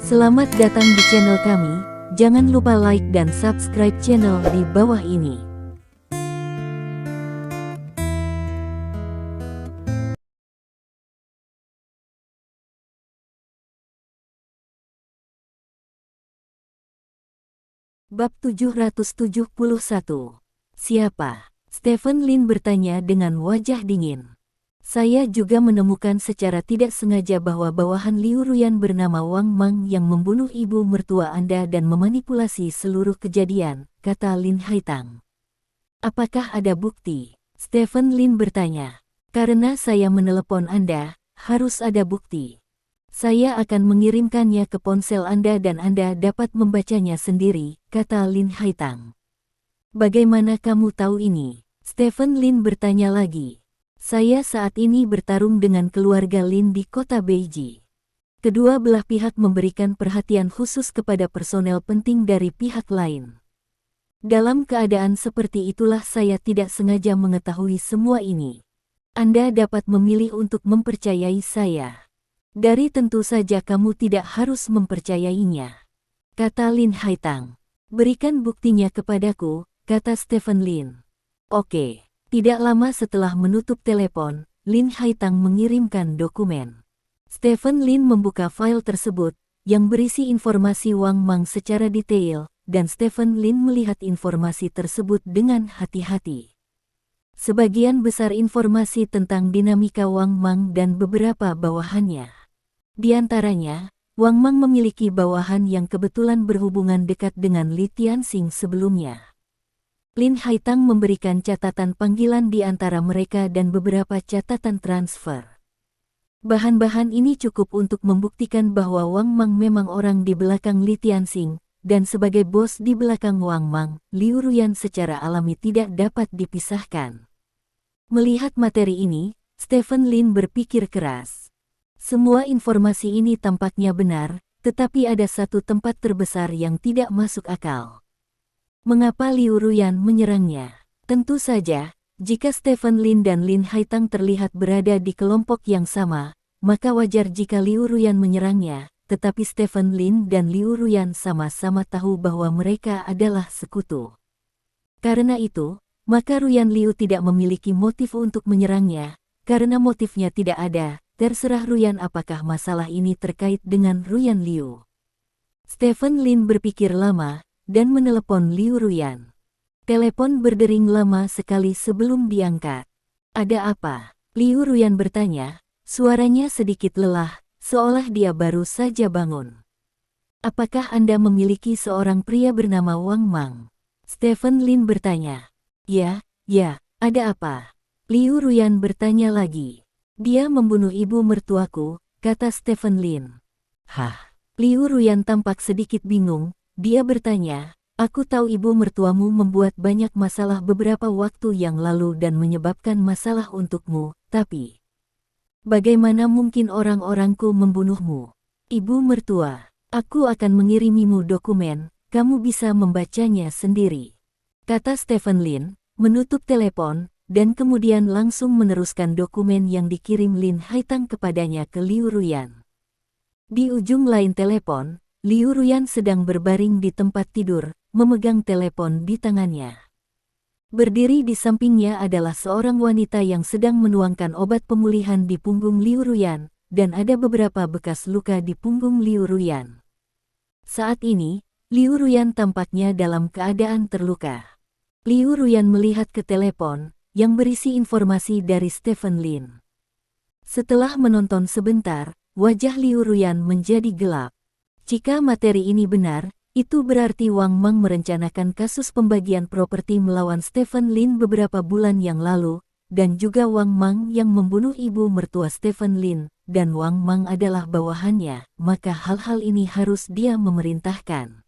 Selamat datang di channel kami, jangan lupa like dan subscribe channel di bawah ini. Bab 771. Siapa? Stephen Lin bertanya dengan wajah dingin. Saya juga menemukan secara tidak sengaja bahwa bawahan Liu Ruyan bernama Wang Mang yang membunuh ibu mertua Anda dan memanipulasi seluruh kejadian, kata Lin Haitang. Apakah ada bukti? Stephen Lin bertanya. Karena saya menelepon Anda, harus ada bukti. Saya akan mengirimkannya ke ponsel Anda dan Anda dapat membacanya sendiri, kata Lin Haitang. Bagaimana kamu tahu ini? Stephen Lin bertanya lagi. Saya saat ini bertarung dengan keluarga Lin di kota Beiji. Kedua belah pihak memberikan perhatian khusus kepada personel penting dari pihak lain. Dalam keadaan seperti itulah saya tidak sengaja mengetahui semua ini. Anda dapat memilih untuk mempercayai saya. Dari tentu saja kamu tidak harus mempercayainya, kata Lin Haitang. Berikan buktinya kepadaku, kata Stephen Lin. Oke. Tidak lama setelah menutup telepon, Lin Haitang mengirimkan dokumen. Stephen Lin membuka file tersebut, yang berisi informasi Wang Mang secara detail, dan Stephen Lin melihat informasi tersebut dengan hati-hati. Sebagian besar informasi tentang dinamika Wang Mang dan beberapa bawahannya. Di antaranya, Wang Mang memiliki bawahan yang kebetulan berhubungan dekat dengan Li Tianxing sebelumnya. Lin Haitang memberikan catatan panggilan di antara mereka dan beberapa catatan transfer. Bahan-bahan ini cukup untuk membuktikan bahwa Wang Mang memang orang di belakang Li Tianxing, dan sebagai bos di belakang Wang Mang, Liu Ruyan secara alami tidak dapat dipisahkan. Melihat materi ini, Stephen Lin berpikir keras. Semua informasi ini tampaknya benar, tetapi ada satu tempat terbesar yang tidak masuk akal. Mengapa Liu Ruyan menyerangnya? Tentu saja, jika Stephen Lin dan Lin Haitang terlihat berada di kelompok yang sama, maka wajar jika Liu Ruyan menyerangnya, tetapi Stephen Lin dan Liu Ruyan sama-sama tahu bahwa mereka adalah sekutu. Karena itu, maka Ruyan Liu tidak memiliki motif untuk menyerangnya, karena motifnya tidak ada, terserah Ruyan apakah masalah ini terkait dengan Ruyan Liu. Stephen Lin berpikir lama, dan menelepon Liu Ruyan. Telepon berdering lama sekali sebelum diangkat. Ada apa? Liu Ruyan bertanya, suaranya sedikit lelah, seolah dia baru saja bangun. Apakah Anda memiliki seorang pria bernama Wang Mang? Stephen Lin bertanya. Ya, ada apa? Liu Ruyan bertanya lagi. Dia membunuh ibu mertuaku, kata Stephen Lin. Hah? Liu Ruyan tampak sedikit bingung. Dia bertanya, aku tahu ibu mertuamu membuat banyak masalah beberapa waktu yang lalu dan menyebabkan masalah untukmu, tapi bagaimana mungkin orang-orangku membunuhmu? Ibu mertua, aku akan mengirimimu dokumen, kamu bisa membacanya sendiri, kata Stephen Lin, menutup telepon, dan kemudian langsung meneruskan dokumen yang dikirim Lin Haitang kepadanya ke Liu Ruyan. Di ujung lain telepon, Liu Ruyan sedang berbaring di tempat tidur, memegang telepon di tangannya. Berdiri di sampingnya adalah seorang wanita yang sedang menuangkan obat pemulihan di punggung Liu Ruyan, dan ada beberapa bekas luka di punggung Liu Ruyan. Saat ini, Liu Ruyan tampaknya dalam keadaan terluka. Liu Ruyan melihat ke telepon, yang berisi informasi dari Stephen Lin. Setelah menonton sebentar, wajah Liu Ruyan menjadi gelap. Jika materi ini benar, itu berarti Wang Mang merencanakan kasus pembagian properti melawan Stephen Lin beberapa bulan yang lalu, dan juga Wang Mang yang membunuh ibu mertua Stephen Lin, dan Wang Mang adalah bawahannya, maka hal-hal ini harus dia memerintahkan.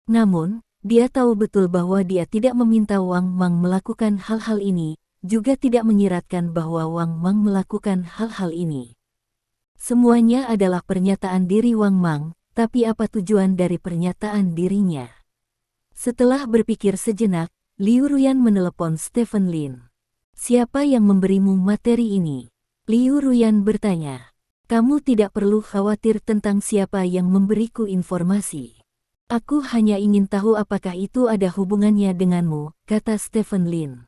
Namun, dia tahu betul bahwa dia tidak meminta Wang Mang melakukan hal-hal ini, juga tidak menyiratkan bahwa Wang Mang melakukan hal-hal ini. Semuanya adalah pernyataan diri Wang Mang. Tapi apa tujuan dari pernyataan dirinya? Setelah berpikir sejenak, Liu Ruyan menelepon Stephen Lin. Siapa yang memberimu materi ini? Liu Ruyan bertanya. Kamu tidak perlu khawatir tentang siapa yang memberiku informasi. Aku hanya ingin tahu apakah itu ada hubungannya denganmu, kata Stephen Lin.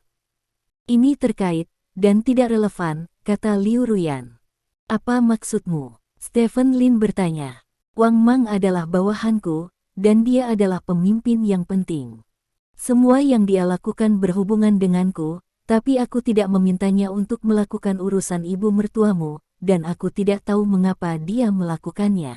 Ini terkait, dan tidak relevan, kata Liu Ruyan. Apa maksudmu? Stephen Lin bertanya. Wang Mang adalah bawahanku, dan dia adalah pemimpin yang penting. Semua yang dia lakukan berhubungan denganku, tapi aku tidak memintanya untuk melakukan urusan ibu mertuamu, dan aku tidak tahu mengapa dia melakukannya.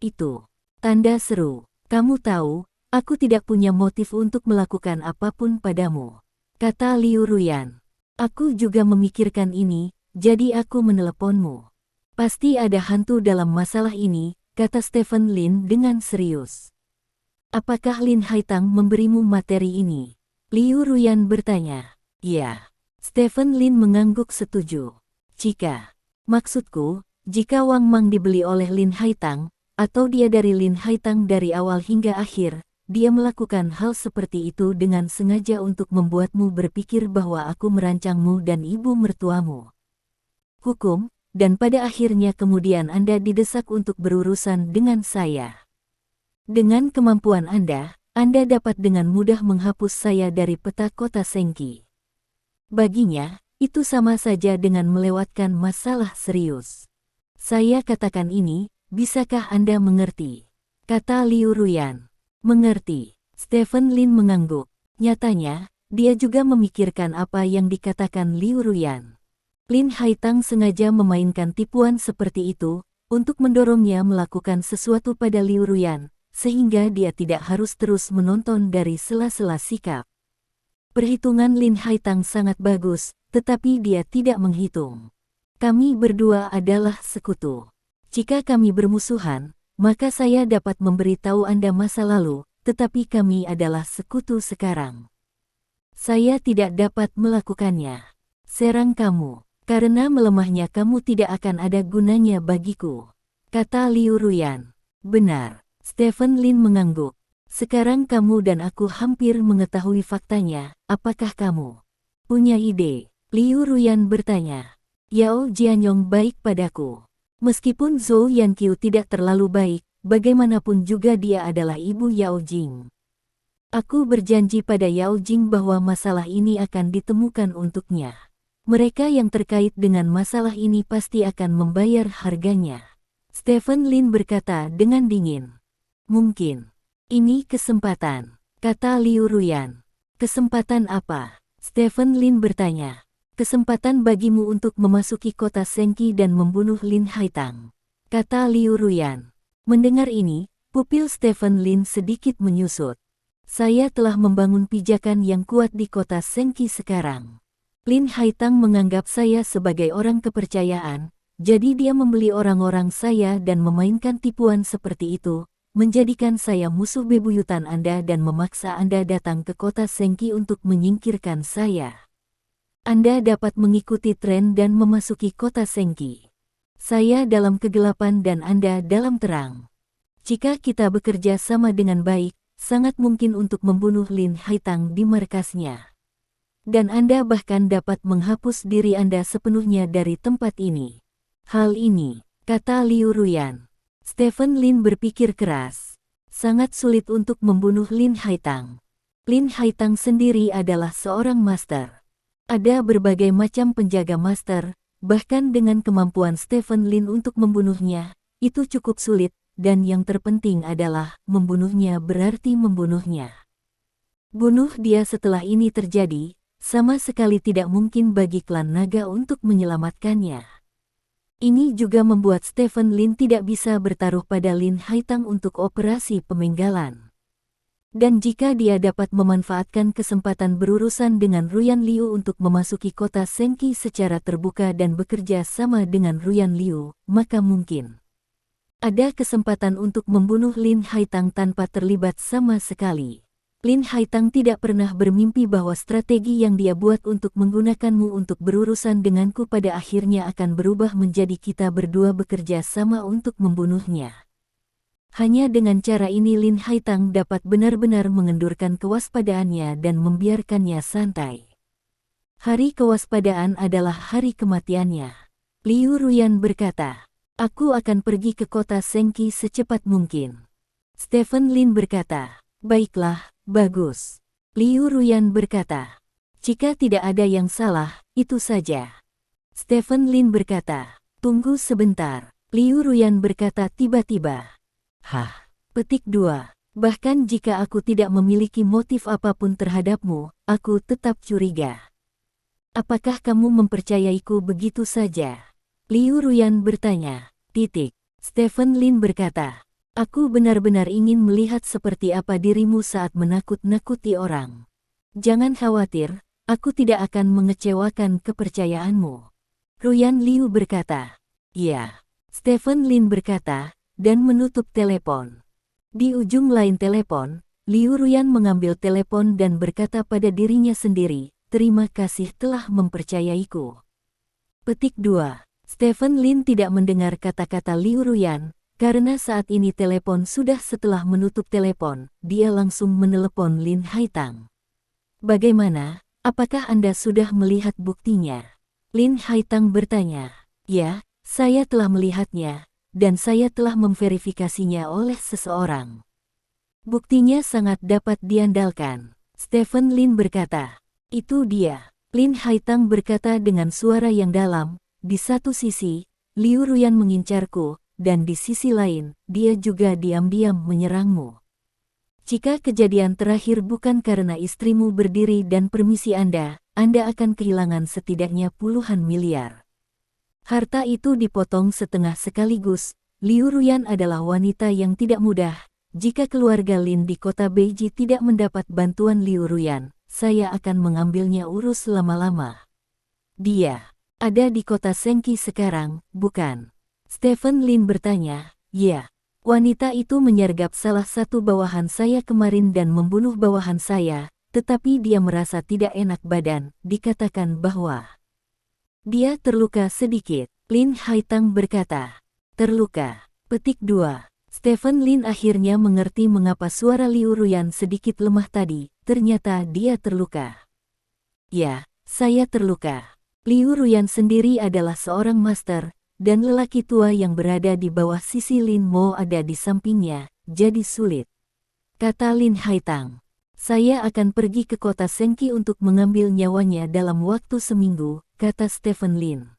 Itu tanda seru. Kamu tahu, aku tidak punya motif untuk melakukan apapun padamu, kata Liu Ruyan. Aku juga memikirkan ini, jadi aku meneleponmu. Pasti ada hantu dalam masalah ini, kata Stephen Lin dengan serius. Apakah Lin Haitang memberimu materi ini? Liu Ruyan bertanya. Ya. Stephen Lin mengangguk setuju. Maksudku, jika Wang Mang dibeli oleh Lin Haitang, atau dia dari Lin Haitang dari awal hingga akhir, dia melakukan hal seperti itu dengan sengaja untuk membuatmu berpikir bahwa aku merancangmu dan ibu mertuamu. Hukum, dan pada akhirnya kemudian Anda didesak untuk berurusan dengan saya. Dengan kemampuan Anda dapat dengan mudah menghapus saya dari peta kota Sengki. Baginya, itu sama saja dengan melewatkan masalah serius. Saya katakan ini, bisakah Anda mengerti? Kata Liu Ruyan. Mengerti. Stephen Lin mengangguk. Nyatanya, dia juga memikirkan apa yang dikatakan Liu Ruyan. Lin Haitang sengaja memainkan tipuan seperti itu, untuk mendorongnya melakukan sesuatu pada Liu Ruyan, sehingga dia tidak harus terus menonton dari sela-sela sikap. Perhitungan Lin Haitang sangat bagus, tetapi dia tidak menghitung. Kami berdua adalah sekutu. Jika kami bermusuhan, maka saya dapat memberitahu Anda masa lalu, tetapi kami adalah sekutu sekarang. Saya tidak dapat melakukannya. Serang kamu. Karena melemahnya kamu tidak akan ada gunanya bagiku, kata Liu Ruyan. Benar. Stephen Lin mengangguk. Sekarang kamu dan aku hampir mengetahui faktanya, apakah kamu punya ide? Liu Ruyan bertanya. Yao Jianyong baik padaku. Meskipun Zhou Yanqiu tidak terlalu baik, bagaimanapun juga dia adalah ibu Yao Jing. Aku berjanji pada Yao Jing bahwa masalah ini akan ditemukan untuknya. Mereka yang terkait dengan masalah ini pasti akan membayar harganya. Stephen Lin berkata dengan dingin. Mungkin. Ini kesempatan, kata Liu Ruyan. Kesempatan apa? Stephen Lin bertanya. Kesempatan bagimu untuk memasuki kota Sengki dan membunuh Lin Haitang, kata Liu Ruyan. Mendengar ini, pupil Stephen Lin sedikit menyusut. Saya telah membangun pijakan yang kuat di kota Sengki sekarang. Lin Haitang menganggap saya sebagai orang kepercayaan, jadi dia membeli orang-orang saya dan memainkan tipuan seperti itu, menjadikan saya musuh bebuyutan Anda dan memaksa Anda datang ke kota Sengki untuk menyingkirkan saya. Anda dapat mengikuti tren dan memasuki kota Sengki. Saya dalam kegelapan dan Anda dalam terang. Jika kita bekerja sama dengan baik, sangat mungkin untuk membunuh Lin Haitang di markasnya. Dan Anda bahkan dapat menghapus diri Anda sepenuhnya dari tempat ini. Hal ini, kata Liu Ruyan. Stephen Lin berpikir keras. Sangat sulit untuk membunuh Lin Haitang. Lin Haitang sendiri adalah seorang master. Ada berbagai macam penjaga master, bahkan dengan kemampuan Stephen Lin untuk membunuhnya, itu cukup sulit, dan yang terpenting adalah membunuhnya berarti membunuhnya. Bunuh dia setelah ini terjadi, sama sekali tidak mungkin bagi klan naga untuk menyelamatkannya. Ini juga membuat Stephen Lin tidak bisa bertaruh pada Lin Haitang untuk operasi pemenggalan. Dan jika dia dapat memanfaatkan kesempatan berurusan dengan Ruyan Liu untuk memasuki kota Sengki secara terbuka dan bekerja sama dengan Ruyan Liu, maka mungkin ada kesempatan untuk membunuh Lin Haitang tanpa terlibat sama sekali. Lin Haitang tidak pernah bermimpi bahwa strategi yang dia buat untuk menggunakanmu untuk berurusan denganku pada akhirnya akan berubah menjadi kita berdua bekerja sama untuk membunuhnya. Hanya dengan cara ini Lin Haitang dapat benar-benar mengendurkan kewaspadaannya dan membiarkannya santai. Hari kewaspadaan adalah hari kematiannya. Liu Ruyan berkata. Aku akan pergi ke kota Sengki secepat mungkin. Stephen Lin berkata, baiklah, bagus. Liu Ruyan berkata, jika tidak ada yang salah, itu saja. Stephen Lin berkata, tunggu sebentar. Liu Ruyan berkata tiba-tiba. Hah? Petik 2. Bahkan jika aku tidak memiliki motif apapun terhadapmu, aku tetap curiga. Apakah kamu mempercayaiku begitu saja? Liu Ruyan bertanya. Stephen Lin berkata, aku benar-benar ingin melihat seperti apa dirimu saat menakut-nakuti orang. Jangan khawatir, aku tidak akan mengecewakan kepercayaanmu. Ruyan Liu berkata. Ya. Stephen Lin berkata, dan menutup telepon. Di ujung lain telepon, Liu Ruyan mengambil telepon dan berkata pada dirinya sendiri, terima kasih telah mempercayaiku. Petik 2. Stephen Lin tidak mendengar kata-kata Liu Ruyan, karena saat ini telepon sudah setelah menutup telepon, dia langsung menelepon Lin Haitang. Bagaimana? Apakah Anda sudah melihat buktinya? Lin Haitang bertanya. Ya, saya telah melihatnya, dan saya telah memverifikasinya oleh seseorang. Buktinya sangat dapat diandalkan. Stephen Lin berkata. Itu dia. Lin Haitang berkata dengan suara yang dalam, di satu sisi, Liu Ruyan mengincarku, dan di sisi lain, dia juga diam-diam menyerangmu. Jika kejadian terakhir bukan karena istrimu berdiri dan permisi Anda akan kehilangan setidaknya puluhan miliar. Harta itu dipotong setengah sekaligus. Liu Ruyan adalah wanita yang tidak mudah. Jika keluarga Lin di kota Beiji tidak mendapat bantuan Liu Ruyan, saya akan mengambilnya urus lama-lama. Dia ada di kota Sengki sekarang, bukan? Stephen Lin bertanya. Ya, wanita itu menyergap salah satu bawahan saya kemarin dan membunuh bawahan saya, tetapi dia merasa tidak enak badan, dikatakan bahwa dia terluka sedikit. Lin Haitang berkata. Terluka. Petik 2. Stephen Lin akhirnya mengerti mengapa suara Liu Ruyan sedikit lemah tadi, ternyata dia terluka. Ya, saya terluka. Liu Ruyan sendiri adalah seorang master, dan lelaki tua yang berada di bawah sisi Lin Mo ada di sampingnya, jadi sulit. Kata Lin Haitang. Saya akan pergi ke kota Sengki untuk mengambil nyawanya dalam waktu seminggu, kata Stephen Lin.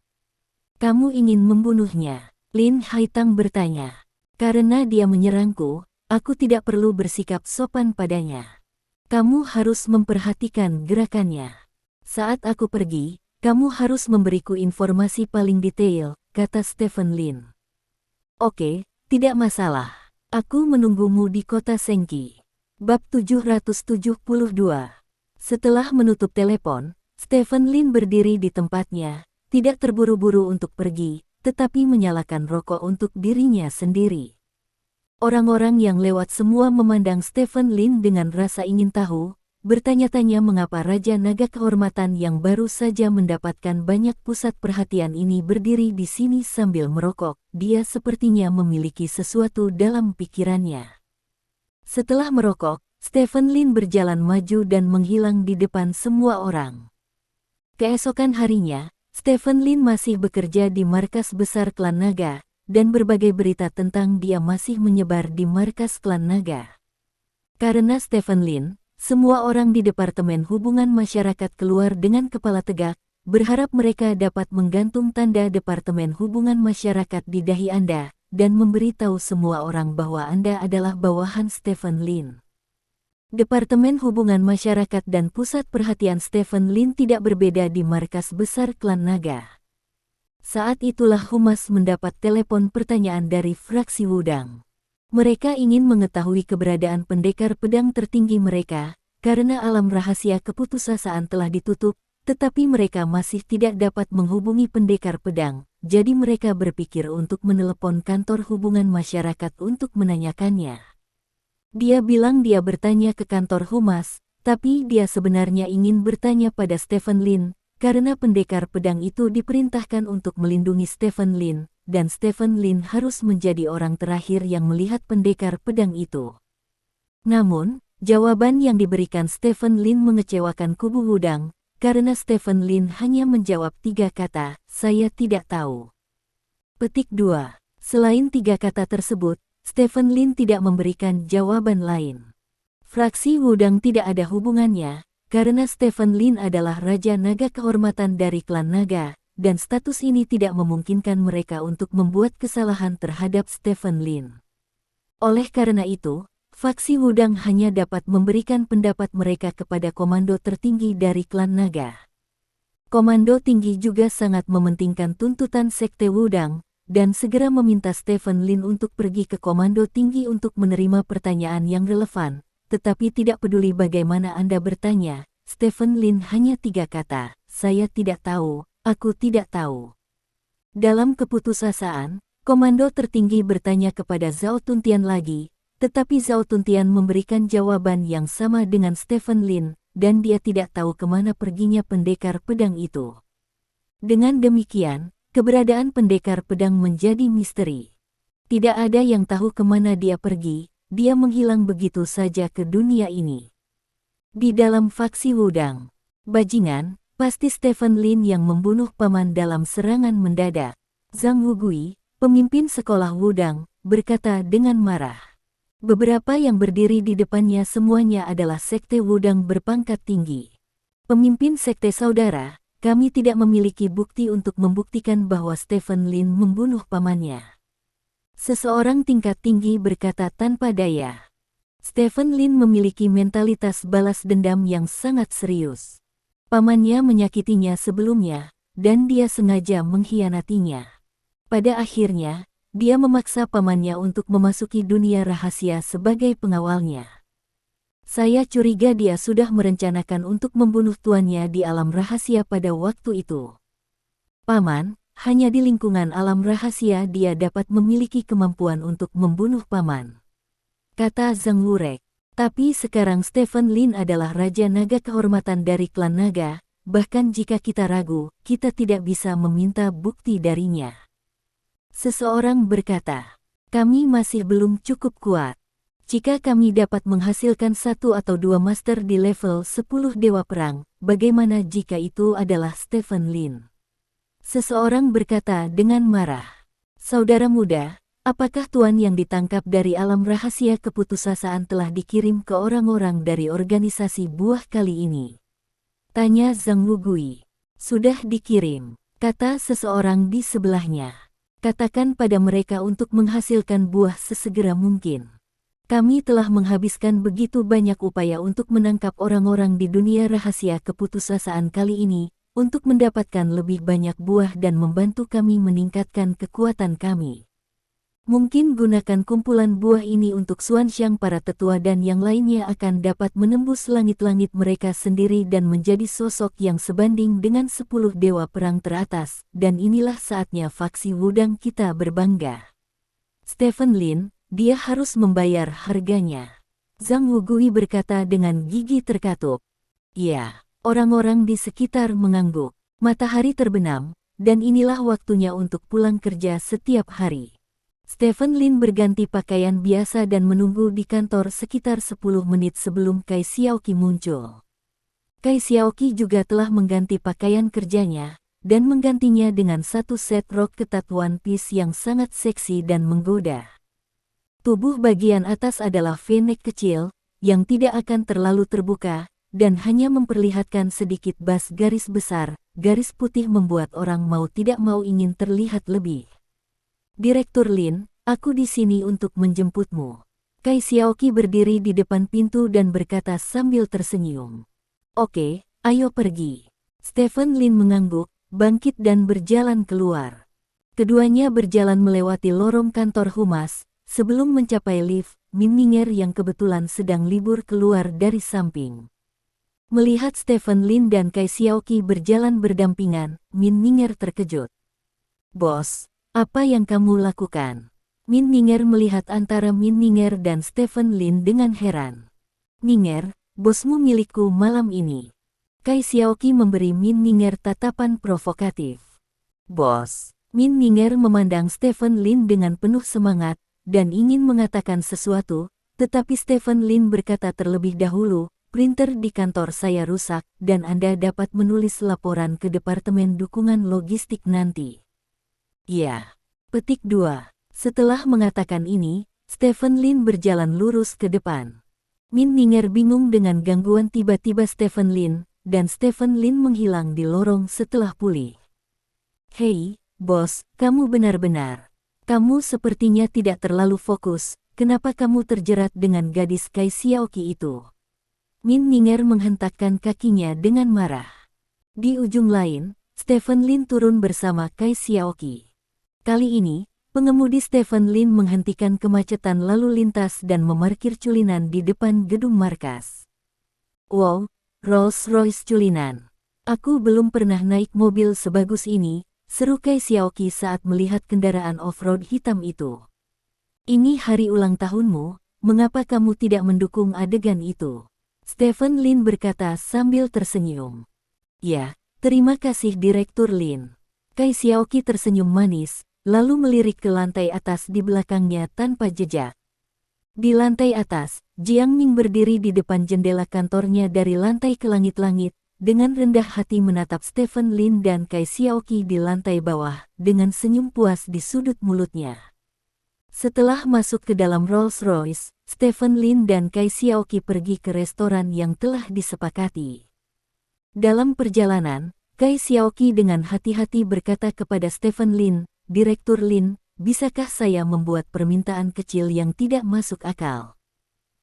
Kamu ingin membunuhnya? Lin Haitang bertanya. Karena dia menyerangku, aku tidak perlu bersikap sopan padanya. Kamu harus memperhatikan gerakannya. Saat aku pergi, kamu harus memberiku informasi paling detail, kata Stephen Lin. Oke, tidak masalah. Aku menunggumu di kota Sengki. Bab 772. Setelah menutup telepon, Stephen Lin berdiri di tempatnya, tidak terburu-buru untuk pergi, tetapi menyalakan rokok untuk dirinya sendiri. Orang-orang yang lewat semua memandang Stephen Lin dengan rasa ingin tahu, bertanya-tanya mengapa Raja Naga Kehormatan yang baru saja mendapatkan banyak pusat perhatian ini berdiri di sini sambil merokok. Dia sepertinya memiliki sesuatu dalam pikirannya. Setelah merokok, Stephen Lin berjalan maju dan menghilang di depan semua orang. Keesokan harinya, Stephen Lin masih bekerja di markas besar klan Naga, dan berbagai berita tentang dia masih menyebar di markas klan Naga. Karena Stephen Lin, semua orang di Departemen Hubungan Masyarakat keluar dengan kepala tegak, berharap mereka dapat menggantung tanda Departemen Hubungan Masyarakat di dahi Anda, dan memberitahu semua orang bahwa Anda adalah bawahan Stephen Lin. Departemen Hubungan Masyarakat dan pusat perhatian Stephen Lin tidak berbeda di markas besar klan Naga. Saat itulah Humas mendapat telepon pertanyaan dari fraksi Wudang. Mereka ingin mengetahui keberadaan pendekar pedang tertinggi mereka, karena alam rahasia keputusasaan telah ditutup, tetapi mereka masih tidak dapat menghubungi pendekar pedang, jadi mereka berpikir untuk menelepon kantor hubungan masyarakat untuk menanyakannya. Dia bilang dia bertanya ke kantor Humas, tapi dia sebenarnya ingin bertanya pada Stephen Lin, karena pendekar pedang itu diperintahkan untuk melindungi Stephen Lin, dan Stephen Lin harus menjadi orang terakhir yang melihat pendekar pedang itu. Namun, jawaban yang diberikan Stephen Lin mengecewakan kubu Wudang, karena Stephen Lin hanya menjawab 3 kata, saya tidak tahu. Petik 2. Selain 3 kata tersebut, Stephen Lin tidak memberikan jawaban lain. Fraksi Wudang tidak ada hubungannya, karena Stephen Lin adalah Raja Naga kehormatan dari klan Naga, dan status ini tidak memungkinkan mereka untuk membuat kesalahan terhadap Stephen Lin. Oleh karena itu, faksi Wudang hanya dapat memberikan pendapat mereka kepada komando tertinggi dari klan Naga. Komando tinggi juga sangat mementingkan tuntutan Sekte Wudang, dan segera meminta Stephen Lin untuk pergi ke komando tinggi untuk menerima pertanyaan yang relevan, tetapi tidak peduli bagaimana Anda bertanya, Stephen Lin hanya 3 kata, saya tidak tahu, aku tidak tahu. Dalam keputusasaan, komando tertinggi bertanya kepada Zhao Tuntian lagi, tetapi Zhao Tuntian memberikan jawaban yang sama dengan Stephen Lin, dan dia tidak tahu kemana perginya pendekar pedang itu. Dengan demikian, keberadaan pendekar pedang menjadi misteri. Tidak ada yang tahu kemana dia pergi, dia menghilang begitu saja ke dunia ini. Di dalam faksi Wudang, bajingan, pasti Stephen Lin yang membunuh paman dalam serangan mendadak. Zhang Wugui, pemimpin sekolah Wudang, berkata dengan marah. Beberapa yang berdiri di depannya semuanya adalah sekte Wudang berpangkat tinggi. Pemimpin sekte saudara, kami tidak memiliki bukti untuk membuktikan bahwa Stephen Lin membunuh pamannya. Seseorang tingkat tinggi berkata tanpa daya. Stephen Lin memiliki mentalitas balas dendam yang sangat serius. Pamannya menyakitinya sebelumnya, dan dia sengaja mengkhianatinya. Pada akhirnya, dia memaksa pamannya untuk memasuki dunia rahasia sebagai pengawalnya. Saya curiga dia sudah merencanakan untuk membunuh tuannya di alam rahasia pada waktu itu. Paman, hanya di lingkungan alam rahasia dia dapat memiliki kemampuan untuk membunuh paman, kata Zhang Wurek. Tapi sekarang Stephen Lin adalah Raja Naga kehormatan dari klan Naga, bahkan jika kita ragu, kita tidak bisa meminta bukti darinya. Seseorang berkata, kami masih belum cukup kuat. Jika kami dapat menghasilkan 1 atau 2 master di level 10 Dewa Perang, bagaimana jika itu adalah Stephen Lin? Seseorang berkata dengan marah. Saudara muda, apakah tuan yang ditangkap dari alam rahasia keputusasaan telah dikirim ke orang-orang dari organisasi buah kali ini? Tanya Zhang Wugui. Sudah dikirim, kata seseorang di sebelahnya. Katakan pada mereka untuk menghasilkan buah sesegera mungkin. Kami telah menghabiskan begitu banyak upaya untuk menangkap orang-orang di dunia rahasia keputusasaan kali ini, untuk mendapatkan lebih banyak buah dan membantu kami meningkatkan kekuatan kami. Mungkin gunakan kumpulan buah ini untuk Xuanxiang para tetua dan yang lainnya akan dapat menembus langit-langit mereka sendiri dan menjadi sosok yang sebanding dengan 10 dewa perang teratas, dan inilah saatnya faksi Wudang kita berbangga. Stephen Lin, dia harus membayar harganya. Zhang Wugui berkata dengan gigi terkatup. Ya, orang-orang di sekitar mengangguk. Matahari terbenam, dan inilah waktunya untuk pulang kerja setiap hari. Stephen Lin berganti pakaian biasa dan menunggu di kantor sekitar 10 menit sebelum Kai Xiaoqi muncul. Kai Xiaoqi juga telah mengganti pakaian kerjanya, dan menggantinya dengan 1 set rok ketat one piece yang sangat seksi dan menggoda. Tubuh bagian atas adalah V-neck kecil, yang tidak akan terlalu terbuka, dan hanya memperlihatkan sedikit bas garis besar, garis putih membuat orang mau tidak mau ingin terlihat lebih. Direktur Lin, aku di sini untuk menjemputmu. Kai Xiaoqi berdiri di depan pintu dan berkata sambil tersenyum. Oke, ayo pergi. Stephen Lin mengangguk, bangkit dan berjalan keluar. Keduanya berjalan melewati lorong kantor humas. Sebelum mencapai lift, Min Ninger yang kebetulan sedang libur keluar dari samping. Melihat Stephen Lin dan Kai Xiaoqi berjalan berdampingan, Min Ninger terkejut. Bos, apa yang kamu lakukan? Min Ninger melihat antara Min Ninger dan Stephen Lin dengan heran. Ninger, bosmu milikku malam ini. Kai Xiaoqi memberi Min Ninger tatapan provokatif. Bos, Min Ninger memandang Stephen Lin dengan penuh semangat, dan ingin mengatakan sesuatu, tetapi Stephen Lin berkata terlebih dahulu, printer di kantor saya rusak, dan Anda dapat menulis laporan ke Departemen Dukungan Logistik nanti. Ya. Petik 2. Setelah mengatakan ini, Stephen Lin berjalan lurus ke depan. Min Ninger bingung dengan gangguan tiba-tiba Stephen Lin, dan Stephen Lin menghilang di lorong setelah pulih. Hei, bos, kamu benar-benar. Kamu sepertinya tidak terlalu fokus, kenapa kamu terjerat dengan gadis Kai Xiaoqi itu? Min Ninger menghentakkan kakinya dengan marah. Di ujung lain, Stephen Lin turun bersama Kai Xiaoqi. Kali ini, pengemudi Stephen Lin menghentikan kemacetan lalu lintas dan memarkir culinan di depan gedung markas. Wow, Rolls-Royce culinan. Aku belum pernah naik mobil sebagus ini, seru Kai Xiaoqi saat melihat kendaraan off-road hitam itu. Ini hari ulang tahunmu, mengapa kamu tidak mendukung adegan itu? Stephen Lin berkata sambil tersenyum. Ya, terima kasih Direktur Lin. Kai Xiaoqi tersenyum manis, lalu melirik ke lantai atas di belakangnya tanpa jejak. Di lantai atas, Jiang Ming berdiri di depan jendela kantornya dari lantai ke langit-langit, dengan rendah hati menatap Stephen Lin dan Kai Xiaoqi di lantai bawah, dengan senyum puas di sudut mulutnya. Setelah masuk ke dalam Rolls-Royce, Stephen Lin dan Kai Xiaoqi pergi ke restoran yang telah disepakati. Dalam perjalanan, Kai Xiaoqi dengan hati-hati berkata kepada Stephen Lin, Direktur Lin, bisakah saya membuat permintaan kecil yang tidak masuk akal?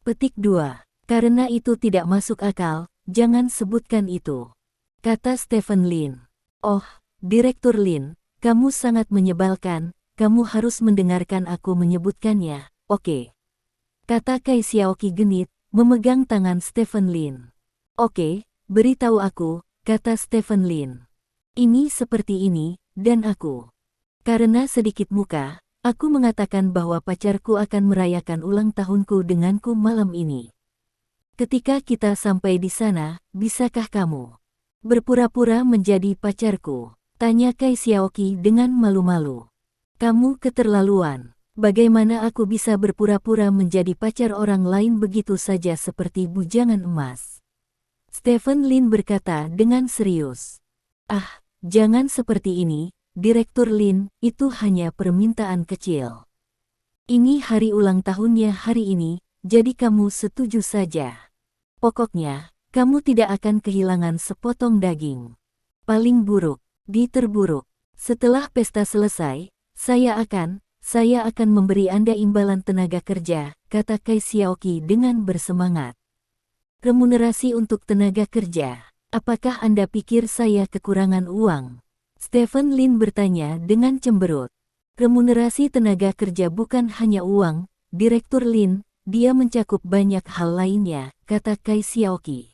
Petik 2. Karena itu tidak masuk akal, jangan sebutkan itu. Kata Stephen Lin. Oh, Direktur Lin, kamu sangat menyebalkan, kamu harus mendengarkan aku menyebutkannya, oke? Kata Kai Xiaoqi genit, memegang tangan Stephen Lin. Oke, beritahu aku, kata Stephen Lin. Ini seperti ini, dan aku. Karena sedikit muka, aku mengatakan bahwa pacarku akan merayakan ulang tahunku denganku malam ini. Ketika kita sampai di sana, bisakah kamu berpura-pura menjadi pacarku? Tanya Kai Xiaoqi dengan malu-malu. Kamu keterlaluan. Bagaimana aku bisa berpura-pura menjadi pacar orang lain begitu saja seperti bujangan emas? Stephen Lin berkata dengan serius. Ah, jangan seperti ini, Direktur Lin, itu hanya permintaan kecil. Ini hari ulang tahunnya hari ini, jadi kamu setuju saja. Pokoknya, kamu tidak akan kehilangan sepotong daging. Paling buruk, di terburuk. Setelah pesta selesai, saya akan memberi Anda imbalan tenaga kerja, kata Kai Xiaoqi dengan bersemangat. Remunerasi untuk tenaga kerja. Apakah Anda pikir saya kekurangan uang? Stephen Lin bertanya dengan cemberut. Remunerasi tenaga kerja bukan hanya uang, Direktur Lin, dia mencakup banyak hal lainnya, kata Kai Xiaoqi.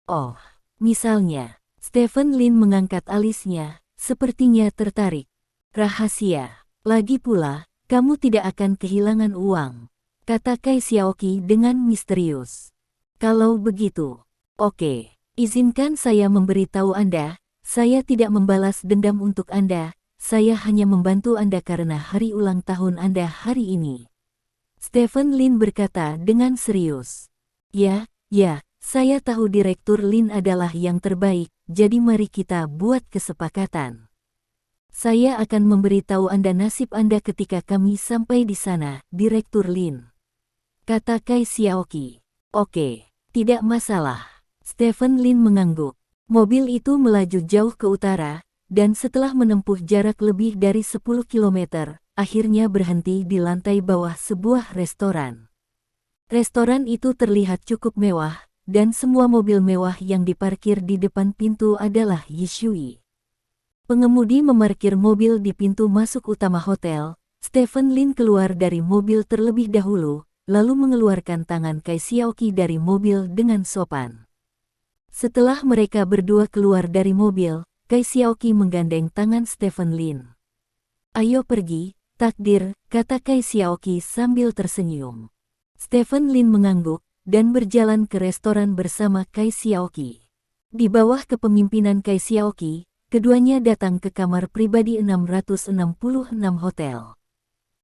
Oh, misalnya, Stephen Lin mengangkat alisnya, sepertinya tertarik. Rahasia. Lagi pula, kamu tidak akan kehilangan uang, kata Kai Xiaoqi dengan misterius. Kalau begitu, oke, izinkan saya memberitahu Anda, saya tidak membalas dendam untuk Anda, saya hanya membantu Anda karena hari ulang tahun Anda hari ini. Stephen Lin berkata dengan serius. Ya, saya tahu Direktur Lin adalah yang terbaik, jadi mari kita buat kesepakatan. Saya akan memberitahu Anda nasib Anda ketika kami sampai di sana, Direktur Lin. Kata Kai Xiaoqi. Oke. Tidak masalah. Stephen Lin mengangguk. Mobil itu melaju jauh ke utara, dan setelah menempuh jarak lebih dari 10 km, akhirnya berhenti di lantai bawah sebuah restoran. Restoran itu terlihat cukup mewah, dan semua mobil mewah yang diparkir di depan pintu adalah Yishui. Pengemudi memarkir mobil di pintu masuk utama hotel. Stephen Lin keluar dari mobil terlebih dahulu, lalu mengeluarkan tangan Kai Xiaoqi dari mobil dengan sopan. Setelah mereka berdua keluar dari mobil, Kai Xiaoqi menggandeng tangan Stephen Lin. Ayo pergi, takdir, kata Kai Xiaoqi sambil tersenyum. Stephen Lin mengangguk, dan berjalan ke restoran bersama Kai Xiaoqi. Di bawah kepemimpinan Kai Xiaoqi, keduanya datang ke kamar pribadi 666 hotel.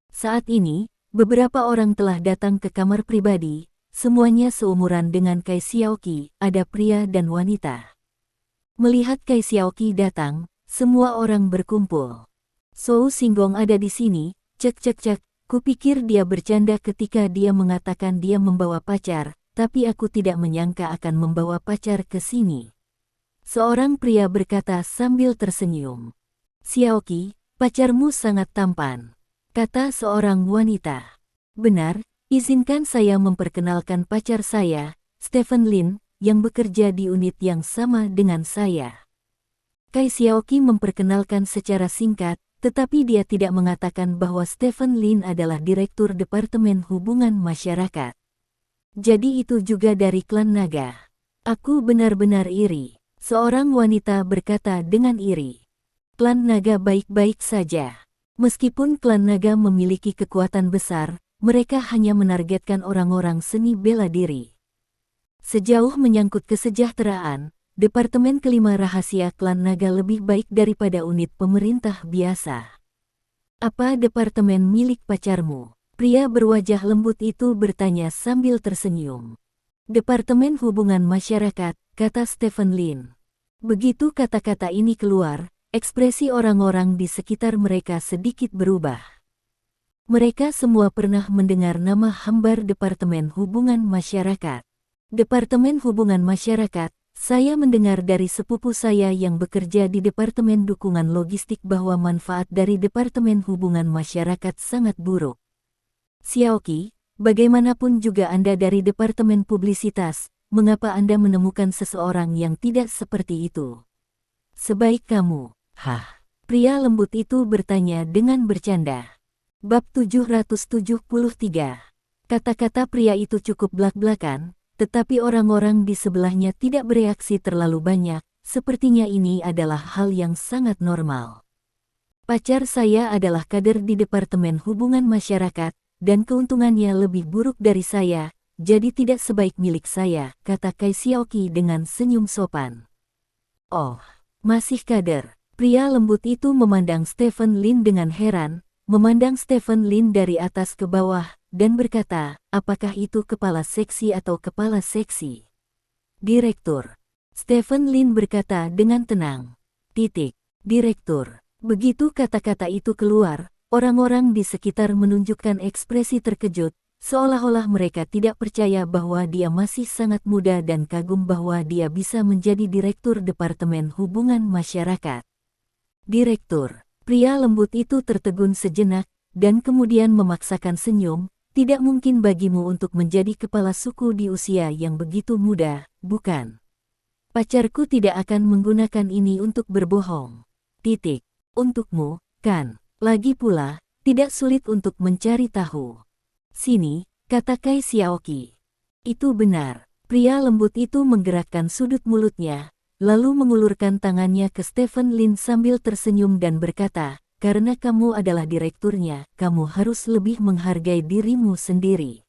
Saat ini, beberapa orang telah datang ke kamar pribadi, semuanya seumuran dengan Kai Xiaoqi, ada pria dan wanita. Melihat Kai Xiaoqi datang, semua orang berkumpul. Zhou Xinggong ada di sini, Cek, kupikir dia bercanda ketika dia mengatakan dia membawa pacar, tapi aku tidak menyangka akan membawa pacar ke sini. Seorang pria berkata sambil tersenyum. Xiaoqi, pacarmu sangat tampan, kata seorang wanita. Benar, izinkan saya memperkenalkan pacar saya, Stephen Lin, yang bekerja di unit yang sama dengan saya. Kai Xiaoqi memperkenalkan secara singkat, tetapi dia tidak mengatakan bahwa Stephen Lin adalah Direktur Departemen Hubungan Masyarakat. Jadi itu juga dari klan naga. Aku benar-benar iri, seorang wanita berkata dengan iri. Klan naga baik-baik saja. Meskipun klan naga memiliki kekuatan besar, mereka hanya menargetkan orang-orang seni bela diri. Sejauh menyangkut kesejahteraan, Departemen Kelima Rahasia Klan Naga lebih baik daripada unit pemerintah biasa. Apa departemen milik pacarmu? Pria berwajah lembut itu bertanya sambil tersenyum. Departemen Hubungan Masyarakat, kata Stephen Lin. Begitu kata-kata ini keluar, ekspresi orang-orang di sekitar mereka sedikit berubah. Mereka semua pernah mendengar nama hambar Departemen Hubungan Masyarakat. Departemen Hubungan Masyarakat, saya mendengar dari sepupu saya yang bekerja di Departemen Dukungan Logistik bahwa manfaat dari Departemen Hubungan Masyarakat sangat buruk. Xiaoqi, bagaimanapun juga Anda dari Departemen Publisitas, mengapa Anda menemukan seseorang yang tidak seperti itu? Sebaik kamu. Hah? Pria lembut itu bertanya dengan bercanda. Bab 773. Kata-kata pria itu cukup blak-blakan, tetapi orang-orang di sebelahnya tidak bereaksi terlalu banyak, sepertinya ini adalah hal yang sangat normal. Pacar saya adalah kader di Departemen Hubungan Masyarakat, dan keuntungannya lebih buruk dari saya, jadi tidak sebaik milik saya, kata Kai Xiaoqi dengan senyum sopan. Oh, masih kader. Pria lembut itu memandang Stephen Lin dengan heran, memandang Stephen Lin dari atas ke bawah, dan berkata, apakah itu kepala seksi atau kepala seksi? Direktur. Stephen Lin berkata dengan tenang. Direktur. Begitu kata-kata itu keluar, orang-orang di sekitar menunjukkan ekspresi terkejut, seolah-olah mereka tidak percaya bahwa dia masih sangat muda dan kagum bahwa dia bisa menjadi Direktur Departemen Hubungan Masyarakat. Direktur. Pria lembut itu tertegun sejenak, dan kemudian memaksakan senyum. Tidak mungkin bagimu untuk menjadi kepala suku di usia yang begitu muda, bukan? Pacarku tidak akan menggunakan ini untuk berbohong. Untukmu, kan? Lagi pula, tidak sulit untuk mencari tahu. Sini, kata Kai Xiaoqi. Itu benar. Pria lembut itu menggerakkan sudut mulutnya, lalu mengulurkan tangannya ke Stephen Lin sambil tersenyum dan berkata, karena kamu adalah direkturnya, kamu harus lebih menghargai dirimu sendiri.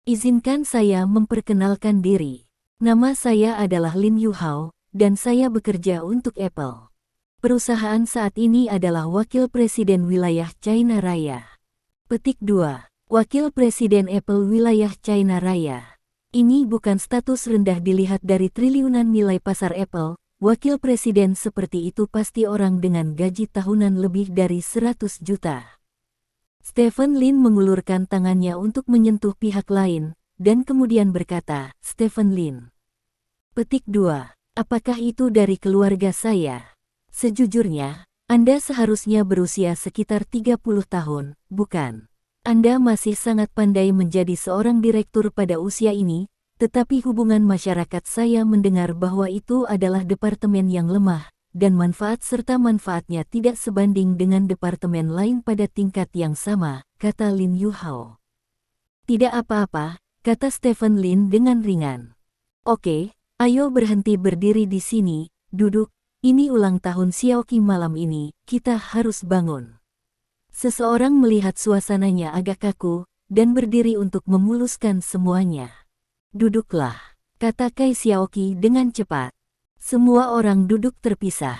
Izinkan saya memperkenalkan diri. Nama saya adalah Lin Yuhao, dan saya bekerja untuk Apple. Perusahaan saat ini adalah Wakil Presiden Wilayah China Raya. Petik 2. Wakil Presiden Apple Wilayah China Raya. Ini bukan status rendah dilihat dari triliunan nilai pasar Apple. Wakil presiden seperti itu pasti orang dengan gaji tahunan lebih dari 100 juta. Stephen Lin mengulurkan tangannya untuk menyentuh pihak lain, dan kemudian berkata, Stephen Lin. Petik 2. Apakah itu dari keluarga saya? Sejujurnya, Anda seharusnya berusia sekitar 30 tahun, bukan? Anda masih sangat pandai menjadi seorang direktur pada usia ini, tetapi hubungan masyarakat saya mendengar bahwa itu adalah departemen yang lemah, dan manfaat serta manfaatnya tidak sebanding dengan departemen lain pada tingkat yang sama, kata Lin Yuhao. Tidak apa-apa, kata Stephen Lin dengan ringan. Oke, ayo berhenti berdiri di sini, duduk, ini ulang tahun Xiaoqi malam ini, kita harus bangun. Seseorang melihat suasananya agak kaku, dan berdiri untuk memuluskan semuanya. Duduklah, kata Kai Xiaoqi dengan cepat. Semua orang duduk terpisah.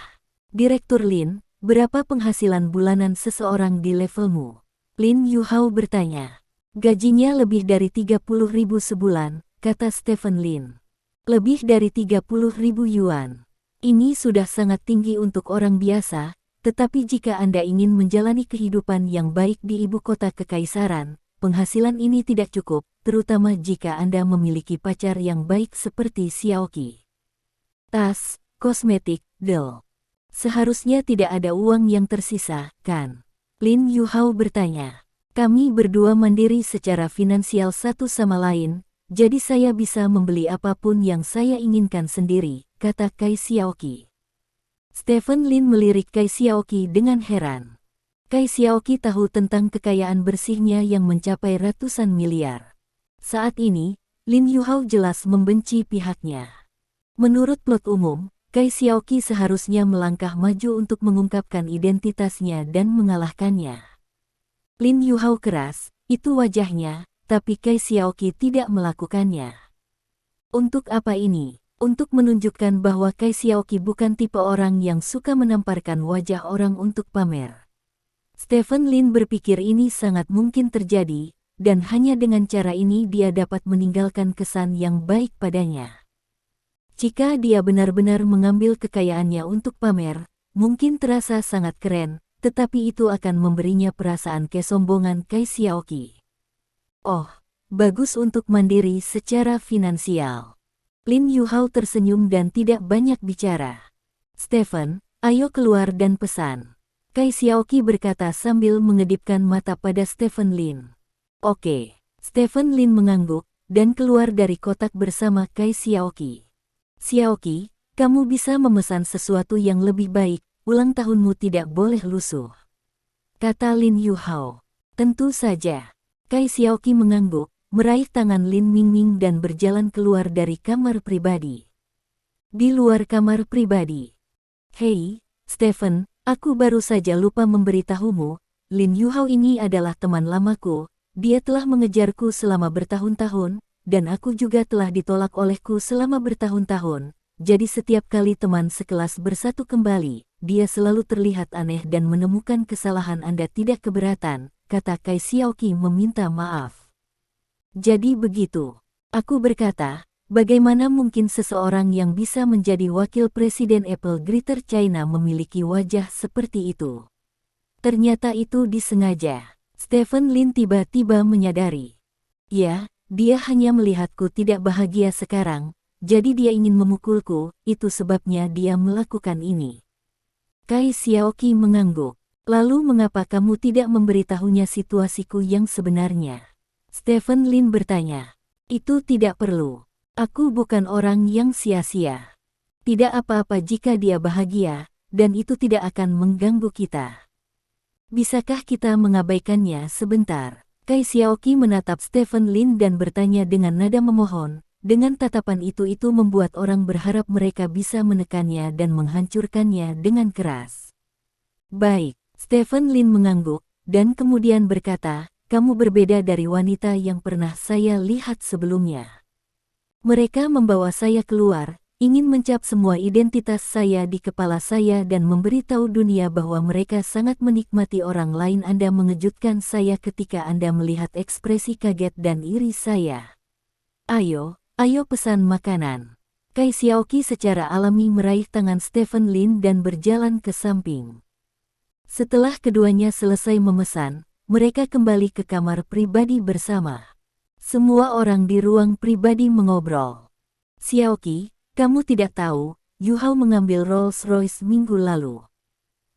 Direktur Lin, berapa penghasilan bulanan seseorang di levelmu? Lin Yuhao bertanya. Gajinya lebih dari 30.000 sebulan, kata Stephen Lin. Lebih dari 30.000 yuan. Ini sudah sangat tinggi untuk orang biasa, Tetapi jika Anda ingin menjalani kehidupan yang baik di ibu kota kekaisaran, penghasilan ini tidak cukup, terutama jika Anda memiliki pacar yang baik seperti Xiaoqi. Tas, kosmetik, del. Seharusnya tidak ada uang yang tersisa, kan? Lin Yuhao bertanya. Kami berdua mandiri secara finansial satu sama lain, jadi saya bisa membeli apapun yang saya inginkan sendiri, kata Kai Xiaoqi. Stephen Lin melirik Kai Xiaoqi dengan heran. Kai Xiaoqi tahu tentang kekayaan bersihnya yang mencapai ratusan miliar. Saat ini, Lin Yuhao jelas membenci pihaknya. Menurut plot umum, Kai Xiaoqi seharusnya melangkah maju untuk mengungkapkan identitasnya dan mengalahkannya. Lin Yuhao keras, itu wajahnya, tapi Kai Xiaoqi tidak melakukannya. Untuk apa ini? Untuk menunjukkan bahwa Kai Xiaoqi bukan tipe orang yang suka menamparkan wajah orang untuk pamer. Stephen Lin berpikir ini sangat mungkin terjadi, dan hanya dengan cara ini dia dapat meninggalkan kesan yang baik padanya. Jika dia benar-benar mengambil kekayaannya untuk pamer, mungkin terasa sangat keren, tetapi itu akan memberinya perasaan kesombongan Kai Xiaoqi. Oh, bagus untuk mandiri secara finansial. Lin Yuhao tersenyum dan tidak banyak bicara. Stephen, ayo keluar dan pesan. Kai Xiaoqi berkata sambil mengedipkan mata pada Stephen Lin. Oke, Stephen Lin mengangguk, dan keluar dari kotak bersama Kai Xiaoqi. Xiaoqi, kamu bisa memesan sesuatu yang lebih baik, ulang tahunmu tidak boleh lusuh. Kata Lin Yuhao. Tentu saja. Kai Xiaoqi mengangguk, meraih tangan Lin Mingming dan berjalan keluar dari kamar pribadi. Di luar kamar pribadi. Hei, Stephen, aku baru saja lupa memberitahumu, Lin Yuhao ini adalah teman lamaku, dia telah mengejarku selama bertahun-tahun, dan aku juga telah ditolak olehku selama bertahun-tahun, jadi setiap kali teman sekelas bersatu kembali, dia selalu terlihat aneh dan menemukan kesalahan Anda tidak keberatan, kata Kai Xiaoqi meminta maaf. Jadi begitu. Aku berkata, bagaimana mungkin seseorang yang bisa menjadi wakil presiden Apple Greater China memiliki wajah seperti itu? Ternyata itu disengaja. Stephen Lin tiba-tiba menyadari. Ya, dia hanya melihatku tidak bahagia sekarang, jadi dia ingin memukulku, itu sebabnya dia melakukan ini. Kai Xiaoqi mengangguk. Lalu mengapa kamu tidak memberitahunya situasiku yang sebenarnya? Stephen Lin bertanya. Itu tidak perlu. Aku bukan orang yang sia-sia. Tidak apa-apa jika dia bahagia, dan itu tidak akan mengganggu kita. Bisakah kita mengabaikannya sebentar? Kai Xiaoqi menatap Stephen Lin dan bertanya dengan nada memohon. Dengan tatapan itu membuat orang berharap mereka bisa menekannya dan menghancurkannya dengan keras. Baik, Stephen Lin mengangguk, dan kemudian berkata, kamu berbeda dari wanita yang pernah saya lihat sebelumnya. Mereka membawa saya keluar, ingin mencap semua identitas saya di kepala saya dan memberitahu dunia bahwa mereka sangat menikmati orang lain. Anda mengejutkan saya ketika Anda melihat ekspresi kaget dan iri saya. Ayo pesan makanan. Kai Xiaoqi secara alami meraih tangan Stephen Lin dan berjalan ke samping. Setelah keduanya selesai memesan, mereka kembali ke kamar pribadi bersama. Semua orang di ruang pribadi mengobrol. Xiaoqi, kamu tidak tahu, Yuhao mengambil Rolls-Royce minggu lalu.